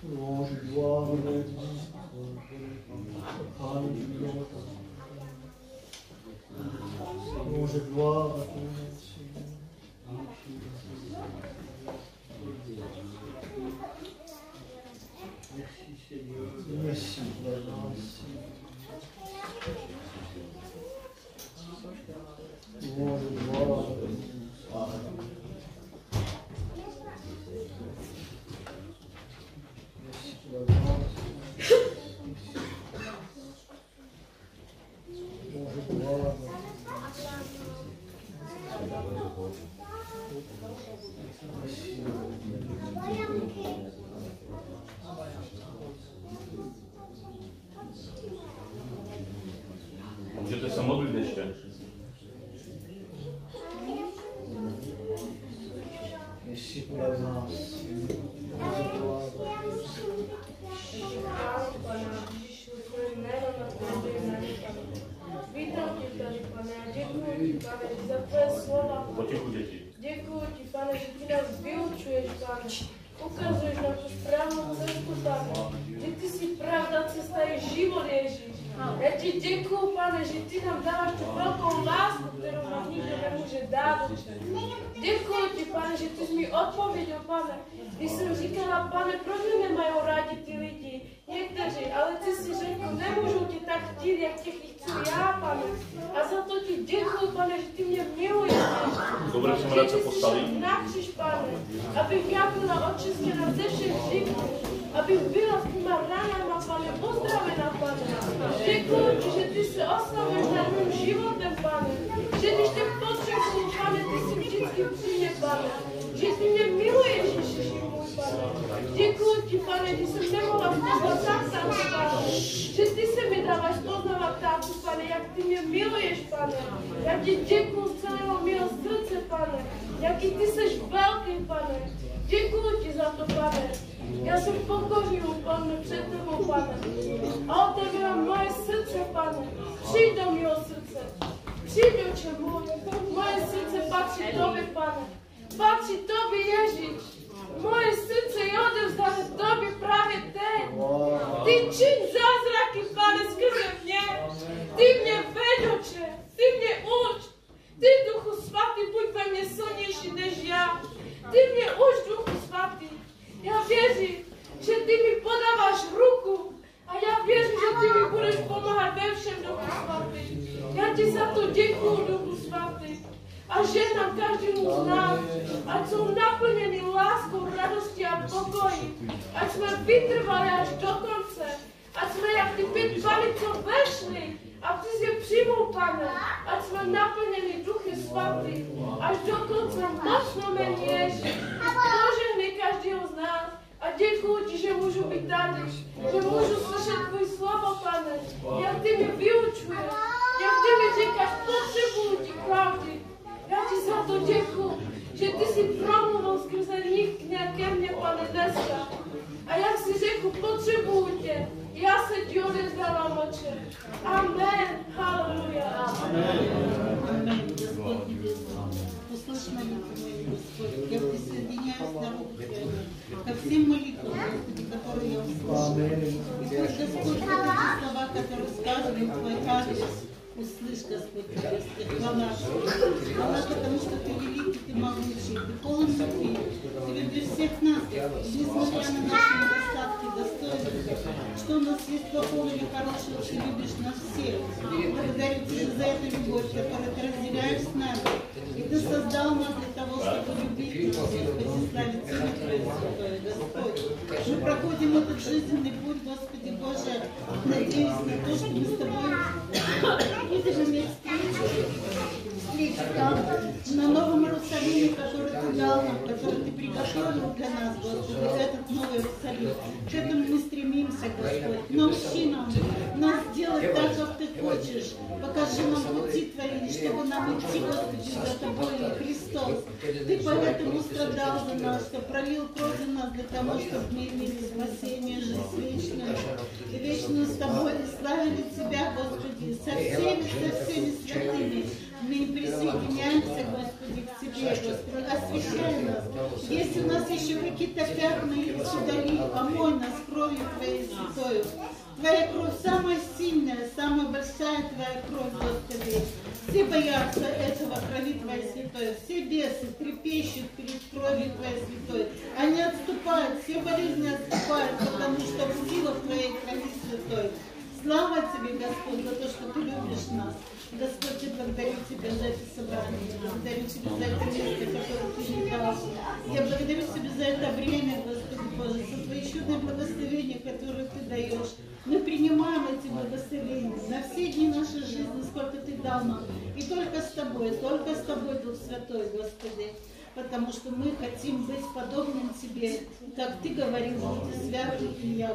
Louange et gloire à Dieu. Alléluia. Louange et gloire à Dieu. Merci Seigneur. Merci pour la grâce. Louange et gloire à Dieu. Merci pour la grâce. Louange et gloire à Dieu. Merci. těchto dětí. Děkuji ti, Pane, že ty nás vyučuješ, Pane. Ukazuješ nám tu správnou cestu, Pane. Že ty jsi pravda, cesta je život, Ježíš. Já ti děkuji, Pane, že ty nám dáváš tu velkou lásku, kterou nám nikdo nemůže dát. Děkuji ti, Pane, že ty jsi mi odpověděl, Pane. Když jsem říkala, Pane, proč mě nemají rádi ty lidi? Někteří, ale ty si řekl, nemůžu tě tak chtít, jak tě chci já, Pane. A za to ti děkuji, Pane, že ty mě miluješ. Dobré, že se postavím. Nakřiž, Pane, abych já byla očištěna ze všech hříchů, abych byla s těma ranama, Pane, uzdravená, Pane. Děkuji ti, že ty se oslavuješ nad mým životem, Pane. Že když tě potřebuji, Pane, ty si vždycky při mě, Pane. Že ty mě miluješ, Ježíši můj, Pane. Děkuji ti, Pane, že jsem nemohla vstupovat sám, Pane. Že ty se mi dáváš poznávat tátu, Pane, jak ty mě miluješ, Pane. Já ti děkuji z celého mého srdce, Pane. Jaký ty seš velký, Pane. Děkuji ti za to, Pane. Já se pokořuju, Pane, před tebou, Pane. A otevírám moje srdce, Pane. Přijď do mého srdce. Přijď, Oče můj. Moje srdce patří tobě, Pane. Patří tobě, Ježíš. Moje srdce je odevzdané tobě právě teď. Ty čiň zázraky, Pane, skrze mě. Ty mě veď, Oče. Ty mě uč. Ty, Duchu Svatý, buď ve mně silnější než já. Ty mě uč, Duchu Svatý. Já věřím, že ty mi podáváš ruku. A já věřím, že ty mi budeš pomáhat ve všem, Duchu Svatý. Já ti za to děkuju, Duchu Svatý. A žehnám každému z nás, ať jsou naplněni láskou, radostí a pokojí. Ať jsme vytrvali až do konce. Ať jsme jak ty 5 pany, co vešli. A ty si je přijmul, Pane. Ať jsme naplněni Duchy Svatý. Až do konce mocno jméně Ježíš. Požehnej každého z nás. A děkuji ti, že můžu být tady. Že můžu slyšet tvůj slovo, Pane. Jak ty mi vyučuješ. Jak ty mi říkáš, potřebuji ti, Klaudy. Já ti za to děkuji, že ty jsi promluvil skrze nich ke mně, Pane, dneska. A jak jsi řekl, potřebuji tě. Já se ti odevzdávám, Oče. Amen. Halleluja. Amen. Господь Небесный, услышь молитву мою, Господь. Я присоединяюсь на руку ко всем молитвам, Господи, которые я услышала. И пусть, Господь, вот эти слова, которые сказаны в Твой адрес, услышь, Господь Небесный, хвала, хвала, потому что Ты великий, Ты могучий, Ты полон любви, Ты любишь всех нас, несмотря на наши недостатки, достоинства, что у нас есть плохого или хорошего, Ты любишь нас всех. Благодарю Тебя за эту любовь, которую Ты разделяешь с нами, и Ты создал нас для того, чтобы любить нас, Господи, славить Тебя Твое святое, Господь. Мы проходим этот жизненный путь, Господи Боже, надеюсь на то, что мы с Тобой будем иметь встречу там, на Новом Иерусалиме, который Ты дал нам, который Ты приготовил для нас, Господи, этот Новый Иерусалим. К этому мы стремимся, Господь. Научи нас делать так, как Ты хочешь. Покажи нам пути Твои, чтобы нам идти, Господи, за Тобой, Христос. Ты поэтому страдал за нас, что пролил кровь за нас для того, чтобы мы имели спасение, жизнь вечную. И вечную с Тобой и славили Тебя, Господи, со всеми святыми. Мы присоединяемся, Господи, к Тебе, Господи, освящай нас. Если у нас еще какие-то пятна или удали, омой нас кровью Твоей святою. Твоя кровь самая сильная, самая большая Твоя кровь, Господи. Все боятся этого крови Твоей святой. Все бесы трепещут перед кровью Твоей святой. Они отступают, все болезни отступают, потому что в силах Твоей крови святой. Слава Тебе, Господь, за то, что Ты любишь нас. Господь, я благодарю Тебя за это собрание. Я благодарю Тебя за это место, которое Ты мне дал. Я благодарю Тебя за это время, Господи Боже, за Твои чудные благословения, которые Ты даешь. Мы принимаем эти благословения на все дни нашей жизни, сколько Ты дал нам. И только с Тобой, Дух Святой, Господи. Потому что мы хотим быть подобным Тебе, как Ты говорил, будьте святы,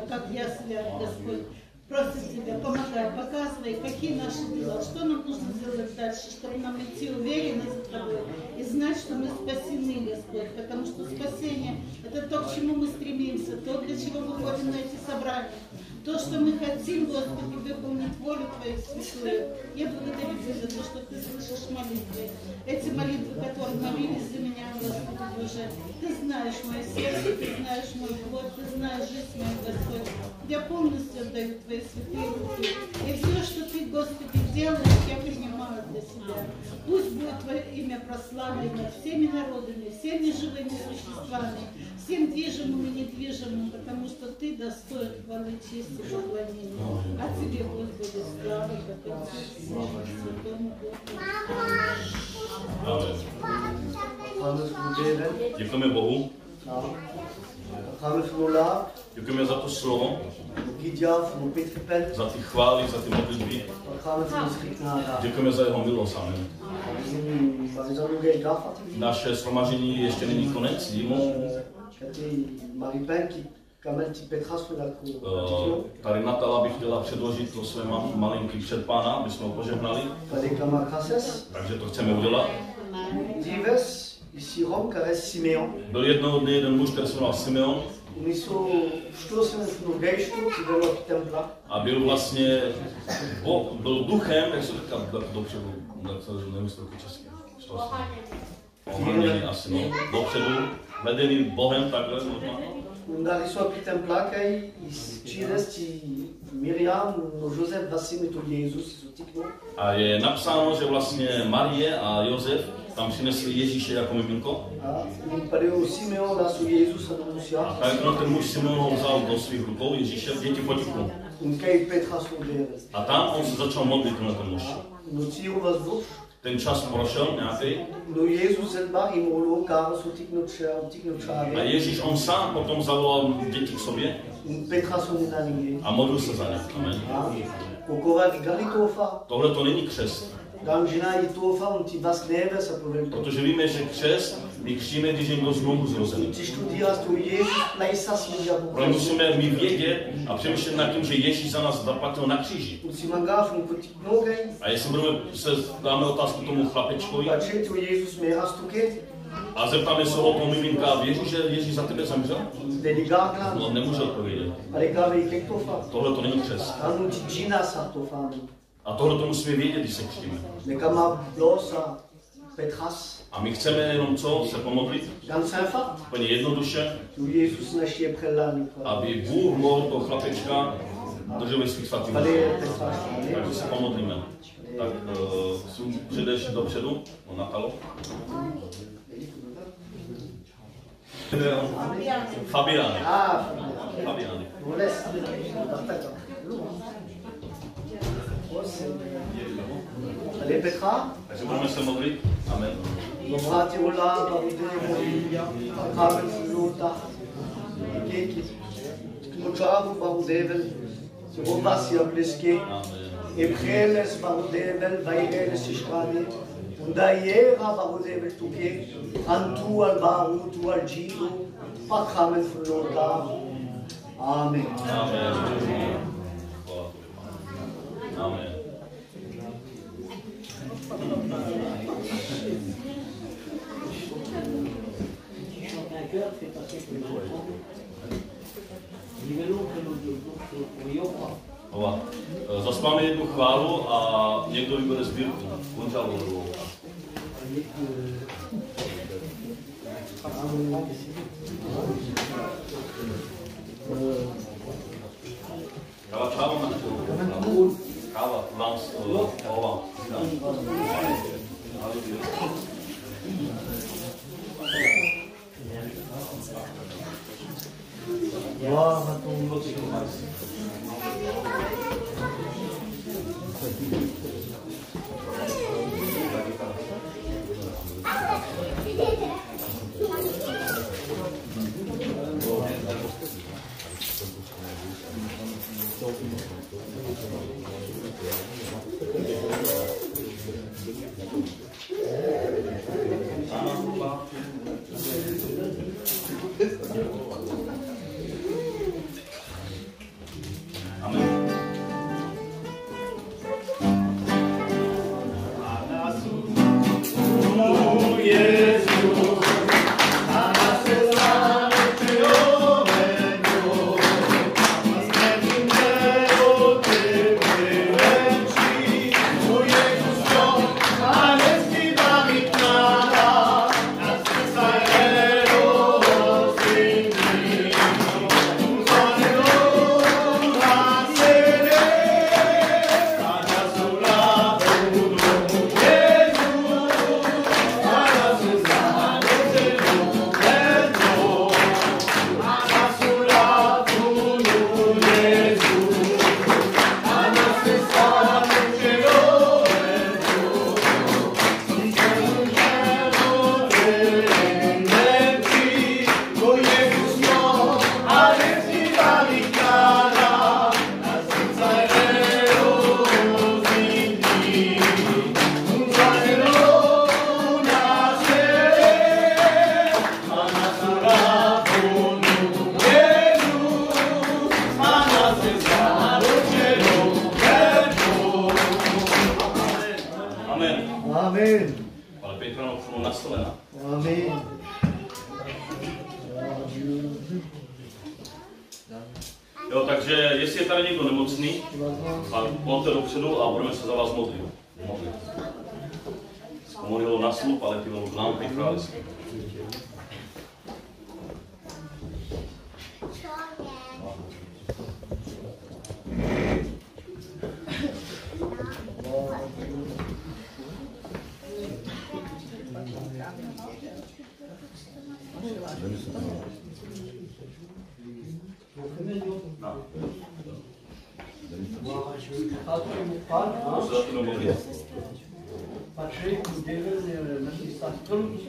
как я свят, Господь. Просим Тебя, помогай, показывай, какие наши дела, что нам нужно сделать дальше, чтобы нам идти уверенно за Тобой и знать, что мы спасены, Господь, потому что спасение – это то, к чему мы стремимся, то, для чего мы ходим на эти собрания, То, что мы хотим, Господи, выполнить волю Твою святую. Я благодарю Тебя за то, что Ты слышишь молитвы. Эти молитвы, которые молились за меня, Господи Боже. Ты знаешь мое сердце, Ты знаешь мой плоть, Ты знаешь жизнь мою, Господь. Я полностью отдаю Твои святые руки. И все, что Ты, Господи, делаешь, я принимаю для себя. Пусть будет Твое имя прославлено всеми народами, всеми живыми существами, всем движимым и недвижимым, потому что Ты достоин хвалы, чести и поклонения. А Тебе, Господи, слава, как Отцу, Сыну и Святому Духу. Děkujeme Bohu. Děkujeme za to slovo, za ty chvály, za ty modlitby. Děkujeme za jeho milost. Amen. Naše shromaždění ještě není konec. Tady Natala by chtěla předložit to své malinky před Pána, aby jsme ho požehnali. Takže to chceme udělat. Byl jednoho dne jeden muž, který se jmenoval Simeon. A byl vlastně, byl duchem, jak se říká dopředu, nemyslím česky. Oháněný asi, no. Dopředu, vedený Bohem takhle. Dar sua pitempla i čiresti Miriam, no Josef Vasimi tu Jezus sutikno. A je napsáno, že vlastně Marie a Josef tam přinesli Ježíše jako miminko. A imperiu Simeon la su Jezus anuncia. A tak ten muž Simeon ho vzal do svých rukou, Ježíše, děti potiklo. A tam on se začal modlit na ten muž. Ten čas prošel nějaký. A Ježíš on sám potom zavolal děti k sobě a modlil se za ně. Amen. Tohle to není křest. Protože víme, že křest my křtíme, když je někdo znovu zrozený. Protože musíme my vědět a přemýšlet nad tím, že Ježíš za nás zaplatil na kříži. A jestli se dáme otázku tomu chlapečkovi a zeptáme se ho tomu miminka, věříš, že Ježíš za tebe zemřel? No, nemůže odpovědět. Tohle to není křest. A tohle to musíme vědět, když se křtíme. A my chceme jenom co? Se pomodlit? Úplně jednoduše. Aby Bůh mohl toho chlapečka držet ve svých svatých. Takže se pomodlíme. Tak přijdeš dopředu, Natalo. Fabiány. Fabiány. Allez Petra. Takže budeme se modlit. Amen. Amen. Amen. Zaspáme jednu chválu a někdo vybere sbírku. Končalo. Káva čáva na káva, lans, ova. Amen. Ale Petra napřunu na stole. Amen. Jo, takže jestli je tady někdo nemocný, pojďte dopředu a budeme se za vás modlit. Zkomolilo na slup, ale ty k nám Petra.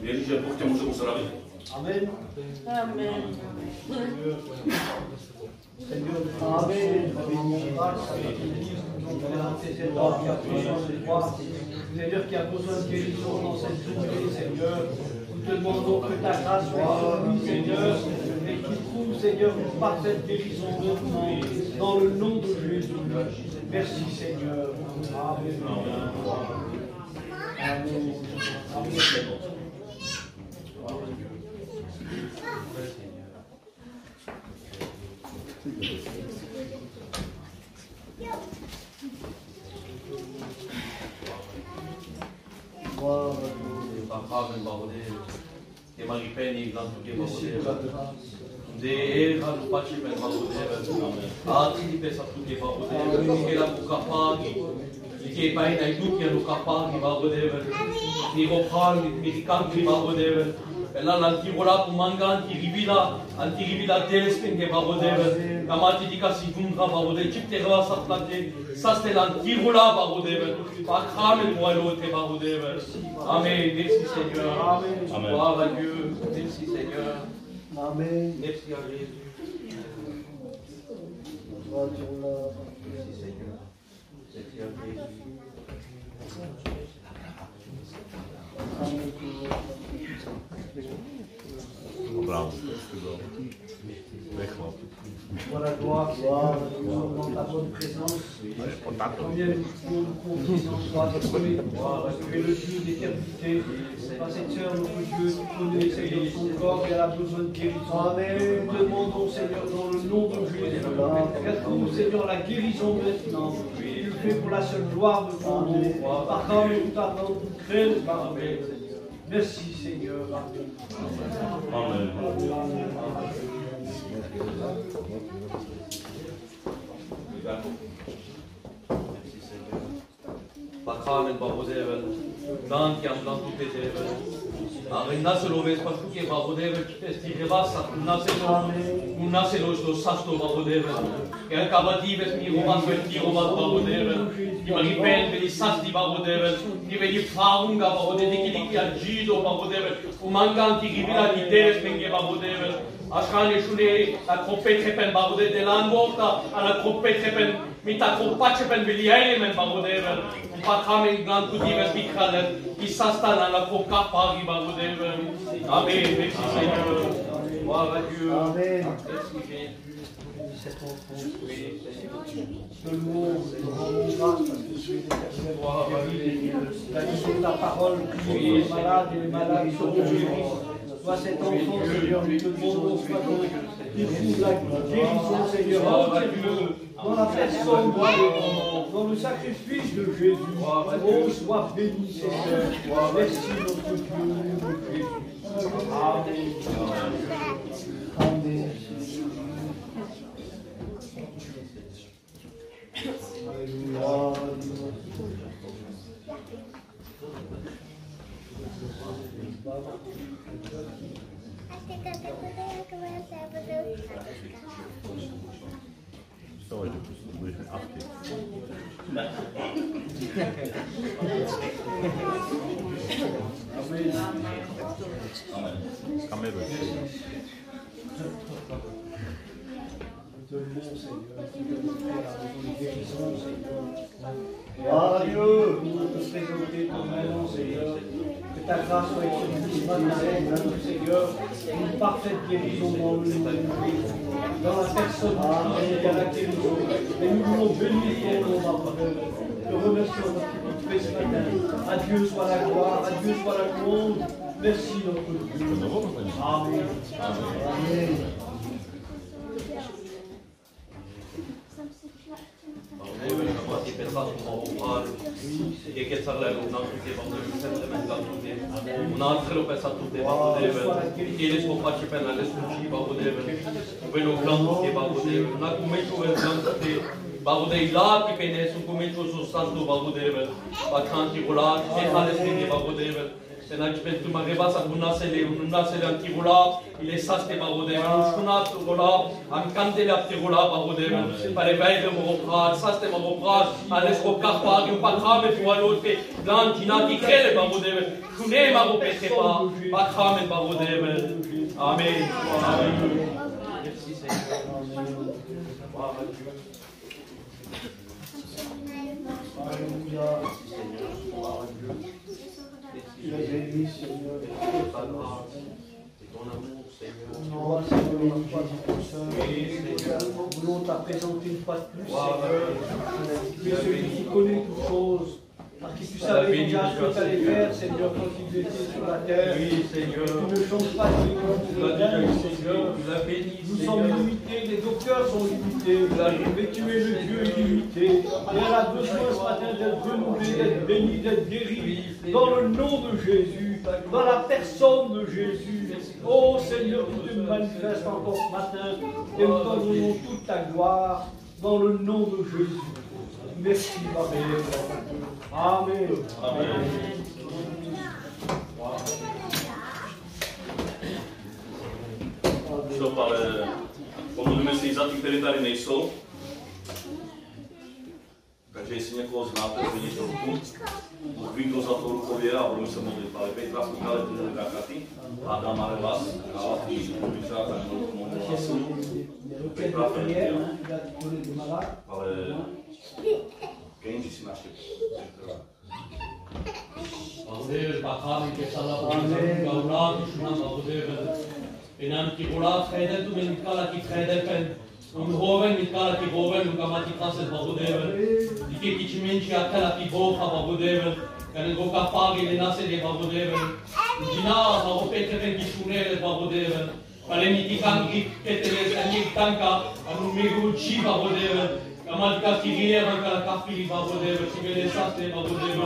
Věří, že Bůh tě může uzdravit. Amen. Amen. Amen. Seigneur, qui a besoin de guérison dans cette journée, Seigneur. Nous te demandons que ta grâce soit sur lui, Seigneur, et qu'il trouve, Seigneur, une parfaite guérison maintenant, dans le nom de Jésus. Merci, Seigneur. Amen. Amen. Ela nantirola pumanga antiribila delespen ke barodeve kamati dikasi gundra barode chiptera satlate saste lantirola barodeve pakrame poilo te barodeve. Amen. Merci Seigneur. Amen. Gloire à Dieu. Merci Seigneur. Amen. Merci à Jésus. Merci Seigneur. Merci à Jésus. Voilà, gloire, nous augmente ta bonne présence. Combien nous pouvons nous confier en toi, tu es le Dieu d'éternité. Cette sœur, notre Dieu, tu connais, Seigneur, son corps et elle a besoin de guérison. Amen. Nous demandons, Seigneur, dans le nom de Jésus, qu'elle trouve, Seigneur, la guérison maintenant. Il le fait pour la seule gloire de ton nom. Par contre, nous t'attendons, nous craignons, par Amen. Merci, Seigneur. Amen. Merci Seigneur. Pakramen barodevel, nantiam dans toutes les événements. Arena se loves pas tout qui est barodevel, tu t'estirevas, un naselos dos sasto barodevel. Et un cabatives mi romas vertiromas barodevel. Di maripen veli sasti barodevel, di veli faunga barodevel, di agido barodevel. Umangan ti rivila di teres penge barodevel. Ashkane shune la trompette repen barodevel de l'anvorta, à la trompette repen mitä koppachepen veliaimen barodevel. Pakramen glan kudives mikralen, isastan à la kopkapari barodevel. Amen. Merci Seigneur. Gloire à Dieu. Amen. Merci Jésus. Te louons et te rendons grâce parce que tu es l'éternel. Tu as dit dans ta parole que les malades et les malades seront guéris. Sois cet enfant, Seigneur, nous te demandons, soit qu'il trouve la guérison, Seigneur, dans la personne, dans le sacrifice de Jésus. Oh, sois béni, Seigneur. Merci, notre Dieu, Jésus. Amen. Amen. Alléluia. Amen. Gloire à Dieu, nous te présenter ton nom, Seigneur. Que ta grâce soit étendue ce matin, Seigneur, une parfaite guérison dans le nom de Jésus, dans la personne à laquelle nous sommes. Et nous voulons bénir ton nom, ma frère. Te remercions notre petit ce matin. À Dieu soit la gloire, à Dieu soit la louange. Merci notre Dieu. Amen. Amen. Senhor, pentru mă rebața cu nasele antirola, ile saste barodem, șunat rola, am candele aptirola barodem, pare veide mă oprat, saste mă oprat, ales cu carpari, un patrame fu alote, blantina ticele barodem, șune mă opete pa, patrame barodem. Amen. Amen. Merci Seigneur. Alléluia. Tu es béni, Seigneur, de ta grâce. C'est ton amour, Seigneur. Oh, Seigneur, nous voulons te présenter une fois de plus, Seigneur. Tu es celui qui connaît toutes choses. Parce que tu savais déjà ce que tu allais faire, Seigneur, quand tu étais sur la terre. Oui, Seigneur. Tu ne changes pas de Seigneur. Nous sommes limités, les docteurs sont limités. Mais tu es le Dieu illimité. Et elle a besoin ce matin d'être renouvelée, d'être bénie, d'être guérie. Dans le nom de Jésus, dans la personne de Jésus. Oh Seigneur, tu te manifestes encore ce matin. Et nous t'en toute ta gloire dans le nom de Jésus. Merci, Amen. Amen. Amen. Stop, ale pomodlíme si za ty, kteří tady nejsou. Takže jestli někoho znáte, vidíte ruku, kdo za tou rukou je a budeme se modlit. Ale Petra skutale tu Katy, Adam a Revas, a ty Petra, tak modlil hlasu. Petra Fernier, ale Kenji si naštěl. Bahudev, Bacham, Kesala, Gaurat, Shunam, Bahudev. Enam Kirulat, Fredel, tu Menikala, Kifredel, un joven, Mikala, Kiboven, Lukamati, Kaset, Bahudev. Dike Kichimenchi, Akala, Kiboha, Bahudev. Când goca pagile nase de Bahudev. Gina, Bahupetre, Kishunele, Bahudev. Palemiti Kangi, Ketele, Sanik, Tanka, Anumigu, Chi, Bahudev. Amatika Kirieva, Kafili, Bahudev, Sibele, Saste, Bahudev.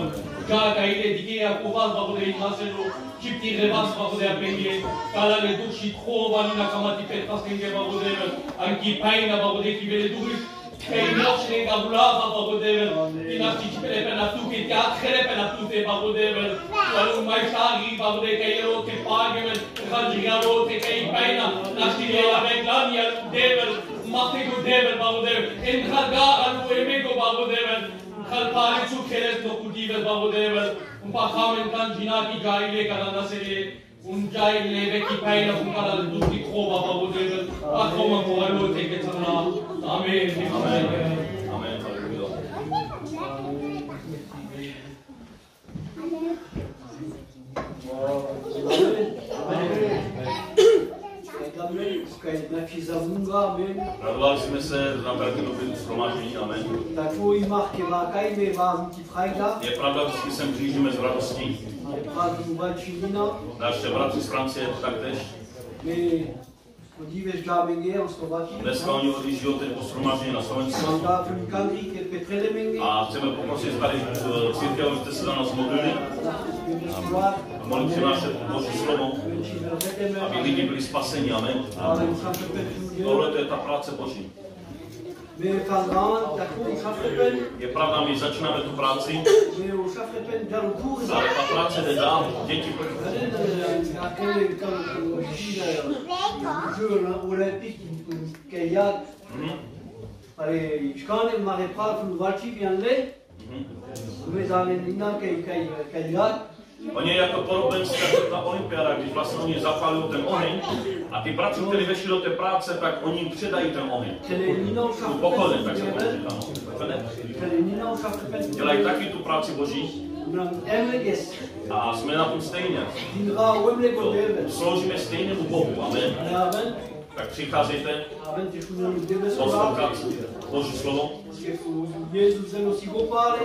Jaca, Ile, Dikea, Koval, Bahudev, Naselu, Chipti, Revas, Bahudev, Penge, Kalale, Dushi, Trova, Nina, Kamati, Petras, Penge, Bahudev, Anki, Paina, Bahudev, Kibele, Dush, Peinoșne, Gabulava, Bahudev, Dinasti, Pele, Penatuke, Teatre, Penatute, Bahudev, Alu, Maishari, Bahudev, Cairo, Kepagevel, Rajigaro, Tekei, Paina, Nastilea, Vegania, Devel, Matego, Devel, Bahudev, Entragar, Alu, Emego, Bahudev, Kalpari, Sukeres, Nokudivel, Bahudev, un Pachamen, Kanjinaki, Jaile, Karanasele, un Jaile, Veki, Paina, un Kalal, Dusti, Krova, Bahudev, Akoma, Moralo, Teketana. Amen. Amen. Amen. Halleluja. Radovali jsme se na velkém dobrém shromáždění. Amen. Je pravda, že sem přijíždíme z radostí. Naše bratři z Francie taktéž. Dneska oni odjíždí teď po shromáždění na Slovensku. A chceme poprosit tady církev, abyste se za nás modlili. A mohli přinášet Boží slovo, aby lidi byli spaseni. Amen. Tohle to je ta práce Boží. Je pravda, my začínáme tu práci, ale ta práce jde dál, děti Oni jako podobenství, jako ta olympiáda, když vlastně oni zapálili ten oheň A ty práci, kteří vešli do té práce, tak oni jim předají ten oheň. Tu pokoden, tak se to říká. Dělají taky tu práci Boží. A jsme na tom stejně. Sloužíme stejnému Bohu. Amen. Tak přicházejte poslouchat Boží slovo.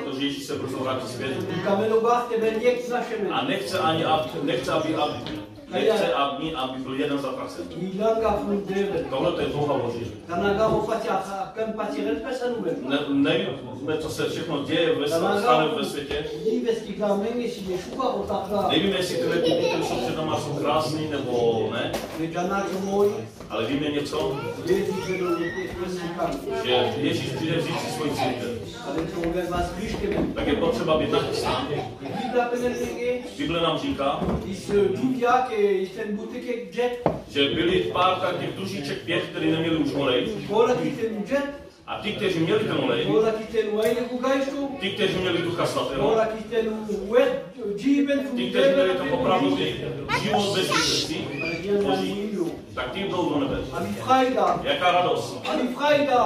Protože Ježíš se brzo vrátí zpět. A nechce ani, aby byl jeden zatracen. Tohle to je touha Boží. Nevíme, co se všechno děje ve světě. Nevíme, jestli tyhle ty lidi, které jsou před náma, jsou krásný nebo ne. Ale víme něco, že Ježíš přijde vzít si svoji církev. Tak je potřeba být nachystán. Bible nám říká, že byli pár takových dušiček 5, kteří neměli už olej. A ti, kteří měli ten olej, ti, kteří měli Ducha Svatého, ti, kteří měli to opravdu život bez věcí, tak ti jdou do nebe. Jaká radost.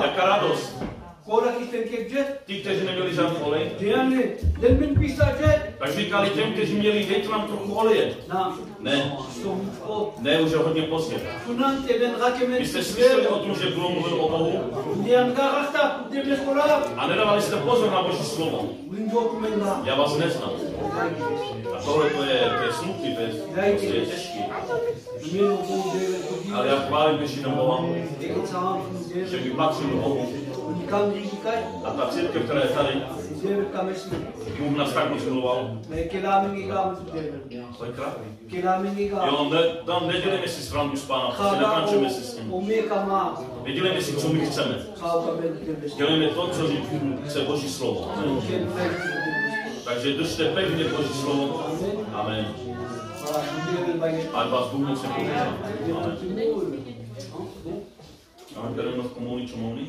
Jaká radost. Ti, kteří neměli žádný olej, tak říkali těm, kteří měli, dejte nám trochu oleje. Ne, ne, už je hodně pozdě. Vy jste slyšeli o tom, že bylo mluvil o Bohu a nedávali jste pozor na Boží slovo. Já vás neznám. A tohle to je smutný, to je těžký. Ale já chválím Ježíšem Boha, že my patříme Bohu. A ta církev, která je tady, Bůh nás tak moc miloval. Jo, tam nedělíme si srandu s Pánem, si netančíme si s ním. Nedělíme si, co my chceme. Dělíme to, co chce Boží slovo. Takže držte pevně Boží slovo. Amen. Ať vás Bůh moc nepožehná. Amen. Amen, peremnos comuni comuni.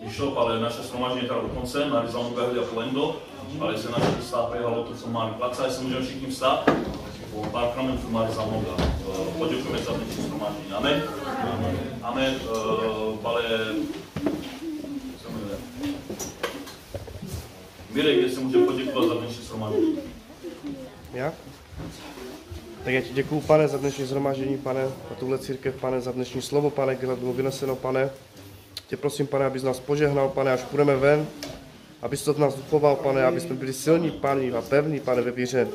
Išlo, ale naše shromáždění teda do konce, narizal mu Behli a Polendo, ale se naše vstát prehalo to, co máme placa, jestli můžeme všichni vstát, po pár kramentů máme za mnoga. Poděkujeme za dnešní shromáždění. Amen. Amen. Ale co jmenuje? Mirek, jestli můžeme poděkovat za dnešní shromáždění. Jak? Tak já ti děkuju, Pane, za dnešní shromáždění, Pane, a tuhle církev, Pane, za dnešní slovo, Pane, které bylo vyneseno, Pane. Tě prosím, Pane, abys nás požehnal, Pane, až půjdeme ven, abys to v nás uchoval, Pane, aby jsme byli silní, Pane, a pevní, Pane, ve víře.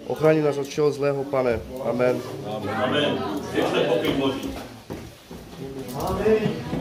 Ochrání nás od všeho zlého, Pane. Amen. Amen. Věčné pokoj Boží. Amen.